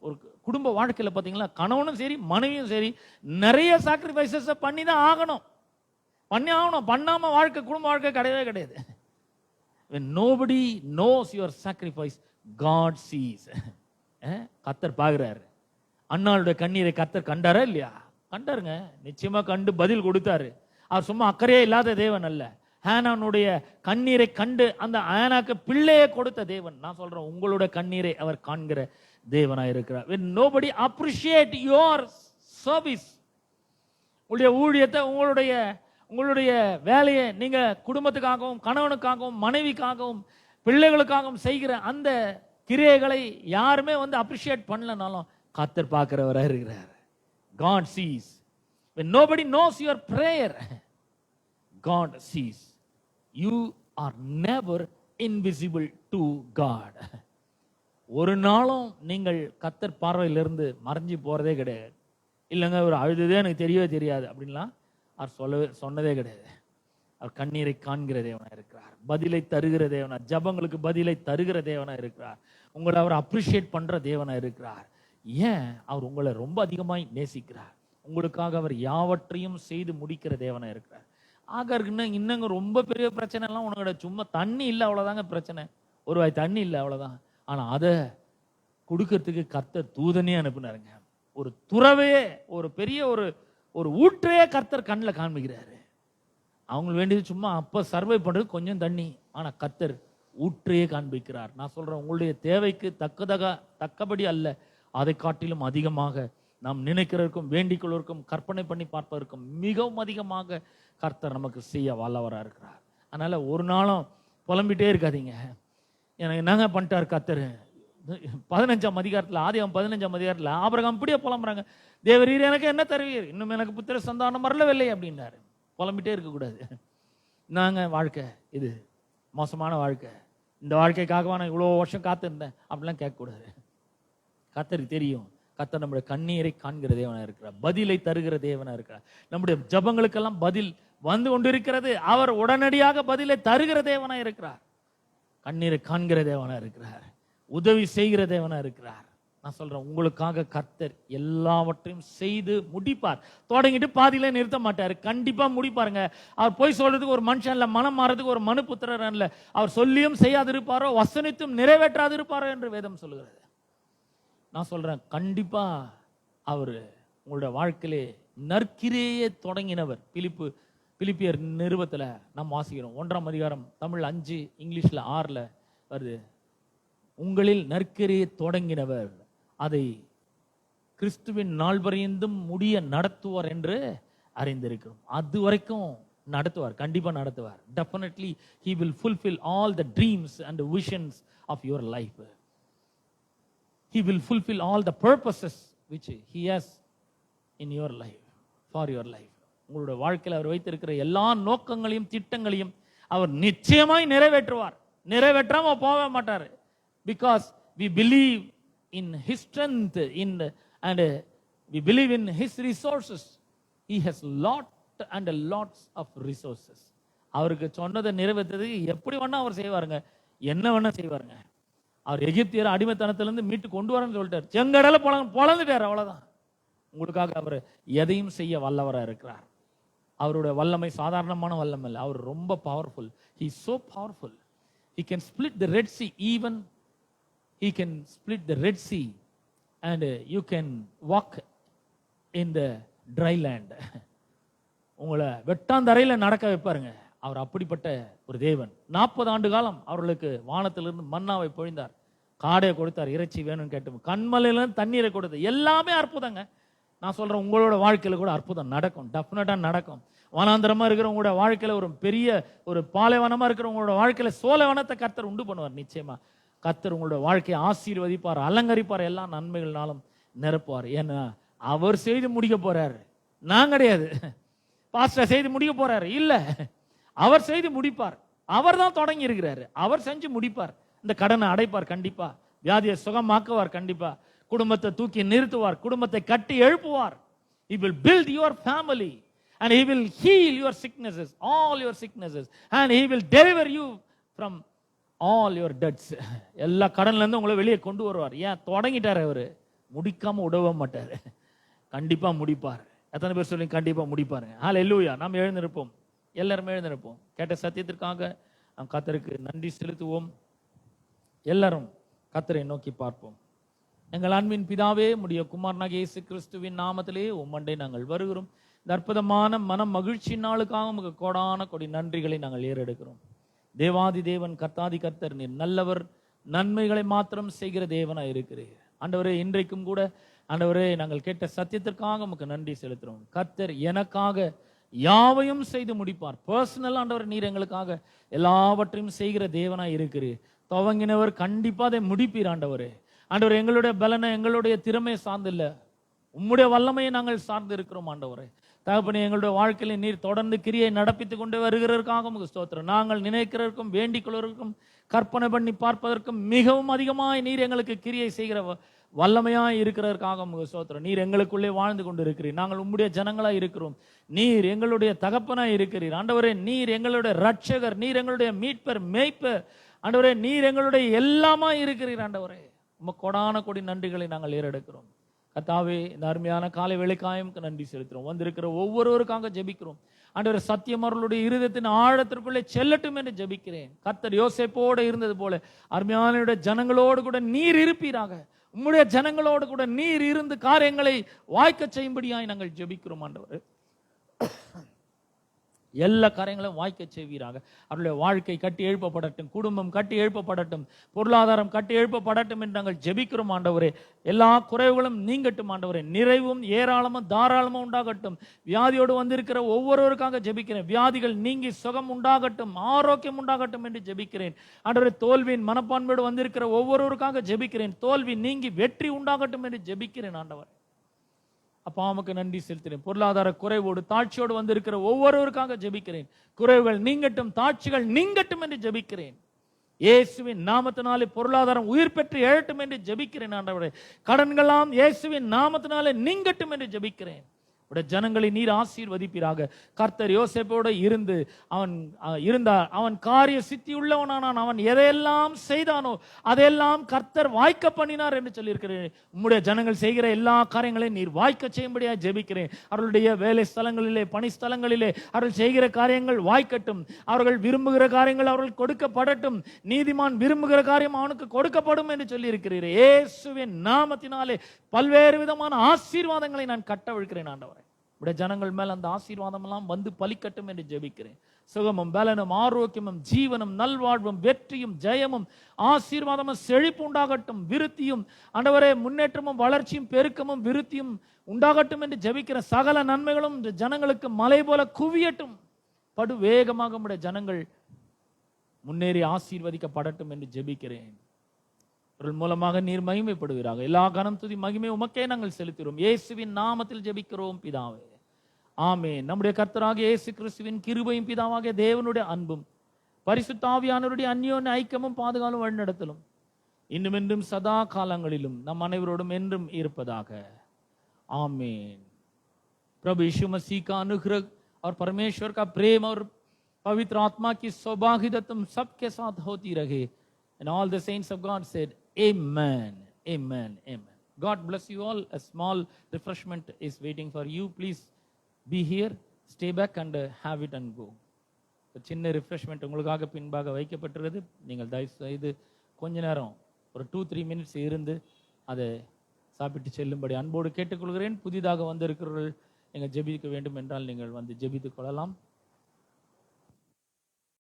ஒரு குடும்ப வாழ்க்கையில் பார்த்தீங்களா, கணவனும் சரி மனைவியும் சரி நிறைய சாக்ரிஃபைசஸ் பண்ணி தான் ஆகணும். பண்ணாம வாழ்க்கை, குடும்ப வாழ்க்கை கிடையவே கிடையாது. When nobody knows your sacrifice, God sees. கர்த்தர் பார்க்கிறாரு. அன்னாளுடைய கண்ணீரை கர்த்தர் கண்டாரா இல்லையா? கண்டாருங்க, நிச்சயமா கண்டு பதில் கொடுத்தாரு. அவர் சும்மா அக்கறையே இல்லாத தேவன் அல்ல. ஹேனானுடைய கண்ணீரை கண்டு அந்த ஹேனாக்கு பிள்ளையை கொடுத்த தேவன். நான் சொல்றேன், உங்களுடைய கண்ணீரை அவர் காண்கிற தேவனாய் இருக்கிறார். When nobody appreciate your service, உங்களுடைய ஊழியத்தை, உங்களுடைய வேலையை நீங்க குடும்பத்துக்காகவும் கணவனுக்காகவும் மனைவிக்காகவும் பிள்ளைகளுக்காகவும் செய்கிற அந்த கிரியைகளை யாருமே அப்ரிஷியேட் பண்ணலனாலும் கர்த்தர் பார்க்கிறவராக இருக்கிறார். God sees. When nobody knows your prayer, God sees. You are never invisible to God. ஒரு நாளும் நீங்கள் கர்த்தர் பார்வையிலிருந்து மறைஞ்சு போறதே கிடையாது. இல்லைங்க, ஒரு அழுததே எனக்கு தெரியவே தெரியாது அப்படின்லாம் அவர் சொன்னதே கிடையாது. அவர் கண்ணீரை காண்கிற தேவனா இருக்கிறார். பதிலை தருகிற தேவனா, ஜபங்களுக்கு பதிலை தருகிற தேவனா இருக்கிறார். உங்களை அவர் அப்ரிஷியேட் பண்ற தேவனா இருக்கிறார். ஏன்? அவர் உங்களை ரொம்ப அதிகமாய் நேசிக்கிறார். உங்களுக்காக அவர் யாவற்றையும் செய்து முடிக்கிற தேவனா இருக்கிறார். ஆகருக்கு இன்னங்க ரொம்ப பெரிய பிரச்சனை எல்லாம் உனக்கு சும்மா தண்ணி இல்லை, அவ்வளவுதாங்க பிரச்சனை. ஒரு வாய் தண்ணி இல்லை, அவ்வளவுதான். ஆனா அதை கொடுக்கறதுக்கு கர்த்தர் தூதனே அனுப்புனாருங்க. ஒரு துறவையே, ஒரு பெரிய ஒரு ஊற்றையே கர்த்தர் கண்ணில் காண்பிக்கிறாரு. அவங்களுக்கு வேண்டியது சும்மா அப்ப சர்வை பண்றது கொஞ்சம் தண்ணி, ஆனா கர்த்தர் ஊற்றையே காண்பிக்கிறார். நான் சொல்றேன், உங்களுடைய தேவைக்கு தக்கபடி அல்ல, அதை காட்டிலும் அதிகமாக நாம் நினைக்கிறதற்கும் வேண்டிக் கொள்வதற்கும் கற்பனை பண்ணி பார்ப்பதற்கும் மிகவும் அதிகமாக கர்த்தர் நமக்கு செய்ய வல்லவராக இருக்கிறார். அதனால ஒரு நாளும் புலம்பிட்டே இருக்காதீங்க, எனக்கு என்னங்க பண்ணிட்டார் கர்த்தர். 15ஆம் அதிகாரத்தில், ஆதியாகமம் 15ஆம் அதிகாரத்தில் ஆபிரகாம் இப்படியே புலம்புறாங்க, தேவரீர் எனக்கு என்ன தருவீர், இன்னும் எனக்கு புத்திர சந்தானம் வரலவில்லை அப்படின்னாரு. புலம்பிட்டே இருக்கக்கூடாது. நாங்க வாழ்க்கை இது மோசமான வாழ்க்கை, இந்த வாழ்க்கைக்காக நான் இவ்வளோ வருஷம் காத்திருந்தேன் அப்படிலாம் கேட்கக்கூடாது. கர்த்தருக்கு தெரியும், கர்த்தர் நம்முடைய கண்ணீரை காண்கிற தேவனா இருக்கிறார், பதிலை தருகிற தேவனா இருக்கிறார். நம்முடைய ஜபங்களுக்கெல்லாம் பதில் வந்து கொண்டிருக்கிறது. அவர் உடனடியாக பதிலை தருகிற தேவனா இருக்கிறார், கண்ணீரை காண்கிற தேவனா இருக்கிறார், உதவி செய்கிற தேவனா இருக்கிறார். நான் சொல்றேன், உங்களுக்காக கர்த்தர் எல்லாவற்றையும் செய்து முடிப்பார். தொடங்கிட்டு பாதியில நிறுத்த மாட்டார், கண்டிப்பா முடிப்பாருங்க. அவர் போய் சொல்றதுக்கு ஒரு மனுஷன் இல்ல, மனம் மாறதுக்கு ஒரு மனு புத்திரர் இல்ல. அவர் சொல்லியும் செய்யாதிருப்பாரோ, வசனித்தும் நிறைவேற்றாதிருப்பாரோ என்று வேதம் சொல்லுகிறது. நான் சொல்றேன், கண்டிப்பா அவர் உங்களுடைய வாழ்க்கையிலே நற்கிரியை தொடங்கினவர். பிலிப்பு பிலிப்பியர் நிருபத்தில் நாம் வாசிக்கிறோம் 1ஆம் அதிகாரம் தமிழ் 5, இங்கிலீஷ்ல 6 வருது. உங்களில் நற்கிரியை தொடங்கினவர் அதை கிறிஸ்துவின் நாள் வரைந்தும் முடிய நடத்துவார் என்று அறிந்திருக்கிறோம். அது வரைக்கும் நடத்துவார், கண்டிப்பா நடத்துவார். Definitely he will fulfill all the dreams and the visions of your life. He will fulfill all the purposes which he has in your life, for your life. உங்களுடைய வாழ்க்கையில் அவர் வைத்திருக்கிற எல்லா நோக்கங்களையும் திட்டங்களையும் அவர் நிச்சயமாய் நிறைவேற்றுவார். நிறைவேற்றாம போக மாட்டார். Because we believe in his strength and we believe in his resources. He has lot and lots of resources. அவருக்கு சொன்னதை நிறைவேற்றது எப்படி வேணா அவர் செய்வாருங்க, என்ன வேணா செய்வாருங்க. அவர் எகிப்தியர் அடிமைத்தனத்திலிருந்து மீட்டு கொண்டு வரேன்னு சொல்லிட்டார். செங்கடல பொழந்துட்டார், அவ்வளவுதான். உங்களுக்காக அவர் எதையும் செய்ய வல்லவராக இருக்கிறார். அவருடைய வல்லமை சாதாரணமான வல்லமை இல்லை, அவர் ரொம்ப powerful. He is so powerful. He can split the Red Sea. Even he can split the Red Sea and you can walk in the dry land. உங்களை வெட்டாந்தரையில் நடக்க வைப்பாருங்க. அவர் அப்படிப்பட்ட ஒரு தேவன். 40 ஆண்டு காலம் அவர்களுக்கு வானத்திலிருந்து மன்னாவை பொழிந்தார், காடையை கொடுத்தார், இறைச்சி வேணும்னு கேட்டு கண்மலையிலிருந்து தண்ணீரை கொடுத்தார். எல்லாமே அற்புதங்க. நான் சொல்றேன், உங்களோட வாழ்க்கையில கூட அற்புதம் நடக்கும், டெஃபினட்டா நடக்கும். வனாந்திரமா இருக்கிற உங்களோட வாழ்க்கையில ஒரு பெரிய ஒரு பாலைவனமா இருக்கிற உங்களோட வாழ்க்கையில சோலைவனத்தை கர்த்தர் உண்டு பண்ணுவார். நிச்சயமா கர்த்தர் உங்களோட வாழ்க்கையை ஆசீர்வதிப்பார், அலங்கரிப்பார், எல்லா நன்மைகள்னாலும் நிரப்புவார். ஏன்னா அவர் செய்து முடிக்க போறாரு, நான் கிடையாது. பாஸ்டர் செய்து முடிக்க போறாரு இல்ல, அவர் செய்து முடிப்பார். அவர் தான் தொடங்கி இருக்கிறாரு, அவர் செஞ்சு முடிப்பார். இந்த கடனை அடைப்பார் கண்டிப்பா, வியாதியை சுகமாக்குவார் கண்டிப்பா, குடும்பத்தை தூக்கி நிறுத்துவார், குடும்பத்தை கட்டி எழுப்புவார். He will build your family and he will heal your sicknesses, all your sicknesses, and he will deliver you from all your debts. எல்லா கடன்ல இருந்து உங்களை வெளியே கொண்டு வருவார். ஏன் தொடங்கிட்டார், அவரு முடிக்காம விடவே மாட்டார், கண்டிப்பா முடிப்பார். எத்தனை பேர் சொல்லி கண்டிப்பா முடிப்பாருங்க. ஹல்லேலூயா. நாம் எழுந்திருப்போம், எல்லாரும் எழுந்திருப்போம். கேட்ட சத்தியத்திற்காக நாம் கர்த்தருக்கு நன்றி செலுத்துவோம். எல்லாரும் கர்த்தரை நோக்கி பார்ப்போம். எங்கள் அன்பின் பிதாவே, உம்முடைய குமாரனாகிய இயேசு கிறிஸ்துவின் நாமத்திலே உம்மண்டை நாங்கள் வருகிறோம். இந்த அற்புதமான மன மகிழ்ச்சி நாளுக்காக உமக்கு கோடான கொடி நன்றிகளை நாங்கள் ஏறெடுக்கிறோம். தேவாதி தேவன், கர்த்தாதி கர்த்தர், நீர் நல்லவர், நன்மைகளை மாத்திரம் செய்கிற தேவனாய் இருக்கிறீர். ஆண்டவரே, இன்றைக்கும் கூட ஆண்டவரே நாங்கள் கேட்ட சத்தியத்திற்காக உமக்கு நன்றி செலுத்துறோம். கர்த்தர் எனக்காக யாவையும் செய்து முடிப்பார். பர்சனல் ஆண்டவர், நீர் எங்களுக்காக எல்லாவற்றையும் செய்கிற தேவனாய் இருக்கிறீர். துவங்கினவர் கண்டிப்பா அதை முடிப்பீர் ஆண்டவரே. ஆண்டவர், எங்களுடைய பலனை எங்களுடைய திறமையை சார்ந்தில்ல, உம்முடைய வல்லமையை நாங்கள் சார்ந்து இருக்கிறோம் ஆண்டவரே. தகப்பனே, எங்களுடைய வாழ்க்கையில நீர் தொடர்ந்து கிரியை நடப்பித்துக் கொண்டு வருகிறதற்காக உமக்கு ஸ்தோத்திரம். நாங்கள் நினைக்கிறதற்கும் வேண்டிக் கொள்வதற்கும் கற்பனை பண்ணி பார்ப்பதற்கும் மிகவும் அதிகமாய் நீர் எங்களுக்கு கிரியை செய்கிற வல்லமையாய் இருக்கிறதற்காக உமக்கு ஸ்தோத்திரம். நீர் எங்களுக்குள்ளே வாழ்ந்து கொண்டு இருக்கிறீர், நாங்கள் உம்முடைய ஜனங்களாய் இருக்கிறோம். நீர் எங்களுடைய தகப்பனாய் இருக்கிறீர் ஆண்டவரே. நீர் எங்களுடைய ரட்சகர், நீர் எங்களுடைய மீட்பர், மேய்ப்பர் ஆண்டவரே. நீர் எங்களுடைய எல்லாமா இருக்கிறீர் ஆண்டவரே. உமக்கு கொடான கொடி நன்றிகளை நாங்கள் ஏறெடுக்கிறோம். கர்த்தாவே, இந்த அருமையான காலை வேளைக்காயும் நன்றி செலுத்துறோம். வந்திருக்கிற ஒவ்வொருவருக்காக ஜெபிக்கிறோம் ஆண்டவரே. சத்தியம் அவர்களுடைய இருதயத்தின் ஆழத்திற்குள்ளே செல்லட்டும் என்று ஜெபிக்கிறேன். கர்த்தர் யோசேப்போடு இருந்தது போல அருமையான ஜனங்களோடு கூட நீர் இருப்பீராக. உம்முடைய ஜனங்களோடு கூட நீர் இருந்து காரியங்களை வாய்க்க செய்யும்படியாய் நாங்கள் ஜெபிக்கிறோம் ஆண்டவரே. எல்லா காரியங்களும் வாய்க்க செய்வீராக. அவருடைய வாழ்க்கை கட்டி எழுப்பப்படட்டும், குடும்பம் கட்டி எழுப்பப்படட்டும், பொருளாதாரம் கட்டி எழுப்பப்படட்டும் என்று நாங்கள் ஜெபிக்கிறோம் ஆண்டவரே. எல்லா குறைவுகளும் நீங்கட்டும் ஆண்டவரே. நிறைவும் ஏராளமும் தாராளமும் உண்டாகட்டும். வியாதியோடு வந்திருக்கிற ஒவ்வொருவருக்காக ஜெபிக்கிறேன். வியாதிகள் நீங்கி சுகம் உண்டாகட்டும், ஆரோக்கியம் உண்டாகட்டும் என்று ஜெபிக்கிறேன் ஆண்டவரே. தோல்வியின் மனப்பான்மையோடு வந்திருக்கிற ஒவ்வொருவருக்காக ஜெபிக்கிறேன். தோல்வி நீங்கி வெற்றி உண்டாகட்டும் என்று ஜெபிக்கிறேன் ஆண்டவர். அப்பா, உமக்கு நன்றி செலுத்துகிறேன். பொருளாதார குறைவோடு தாட்சியோடு வந்திருக்கிற ஒவ்வொருவருக்காக ஜெபிக்கிறேன். குறைவுகள் நீங்கட்டும், தாட்சிகள் நீங்கட்டும் என்று ஜெபிக்கிறேன். இயேசுவின் நாமத்தினாலே பொருளாதாரம் உயிர் பெற்று எழட்டும் என்று ஜெபிக்கிறேன் ஆண்டவரே. கடன்களாம் இயேசுவின் நாமத்தினாலே நீங்கட்டும் என்று ஜெபிக்கிறேன். உடைய ஜனங்களை நீர் ஆசீர்வதிப்பீராக. கர்த்தர் யோசேப்போடு இருந்து அவன் இருந்தார். அவன் காரிய சித்தி உள்ளவனானான். அவன் எதையெல்லாம் செய்தானோ அதையெல்லாம் கர்த்தர் வாய்க்க பண்ணினார் என்று சொல்லியிருக்கிறேன். உம்முடைய ஜனங்கள் செய்கிற எல்லா காரியங்களையும் நீர் வாய்க்க செய்யும்படியாக ஜெபிக்கிறேன். அவர்களுடைய வேலை ஸ்தலங்களிலே, பணி ஸ்தலங்களிலே அவர்கள் செய்கிற காரியங்கள் வாய்க்கட்டும். அவர்கள் விரும்புகிற காரியங்கள் அவர்கள் கொடுக்கப்படட்டும். நீதிமான் விரும்புகிற காரியம் அவனுக்கு கொடுக்கப்படும் என்று சொல்லியிருக்கிறீர். இயேசுவின் நாமத்தினாலே பல்வேறு விதமான ஆசீர்வாதங்களை நான் கட்டவிழ்க்கிறேன் ஆண்டவரே. உடைய ஜனங்கள் மேல் அந்த ஆசீர்வாதம் எல்லாம் வந்து பலிக்கட்டும் என்று ஜெபிக்கிறேன். சுகமும் பலனும் ஆரோக்கியமும் ஜீவனும் நல்வாழ்வும் வெற்றியும் ஜெயமும் ஆசீர்வாதமும் செழிப்பு உண்டாகட்டும். விருத்தியும் ஆண்டவரே முன்னேற்றமும் வளர்ச்சியும் பெருக்கமும் விருத்தியும் உண்டாகட்டும் என்று ஜெபிக்கிற சகல நன்மைகளும் இந்த ஜனங்களுக்கு மலை போல குவியட்டும். படு வேகமாக உடைய ஜனங்கள் முன்னேறி ஆசீர்வதிக்கப்படட்டும் என்று ஜெபிக்கிறேன். அவர்கள் மூலமாக நீர் மகிமைப்படுவீராக. எல்லா கனம் துதி மகிமை உமக்கே நாங்கள் செலுத்துகிறோம். இயேசுவின் நாமத்தில் ஜெபிக்கிறோம் பிதாவே, ஆமென். நம்முடைய கர்த்தராகிய இயேசு கிறிஸ்துவின் கிருபையும் பிதாவாகிய தேவனுடைய அன்பும் பரிசுத்த ஆவியானவருடைய அந்யோன்ய ஐக்கியமும் பாதுகாலும் வழிநடத்தலும் இன்னும் என்றும் சதா காலங்களிலும் நம் அனைவரோடும் என்றும் இருப்பதாக. आमीन। प्रभु यीशु मसीह का अनुग्रह और परमेश्वर का प्रेम और पवित्र आत्मा की सौभाग्यता तुम सबके साथ होती रहे। And all the saints of God said, Amen, Amen, Amen. God bless you all. A small refreshment is waiting for you. Please be here, stay back and have it and go. சின்ன refreshment உங்களுக்காக பின்பாக வைக்கப்பட்டிருக்கிறது. நீங்கள் தயவு செய்து கொஞ்ச நேரம் ஒரு 2-3 மினிட்ஸ் இருந்து அதை சாப்பிட்டு செல்லும்படி அன்போடு கேட்டுக்கொள்கிறேன். புதிதாக வந்திருக்கிறவர்கள் நீங்கள் ஜெபிக்க வேண்டும் என்றால் நீங்கள் வந்து ஜெபித்துக் கொள்ளலாம்.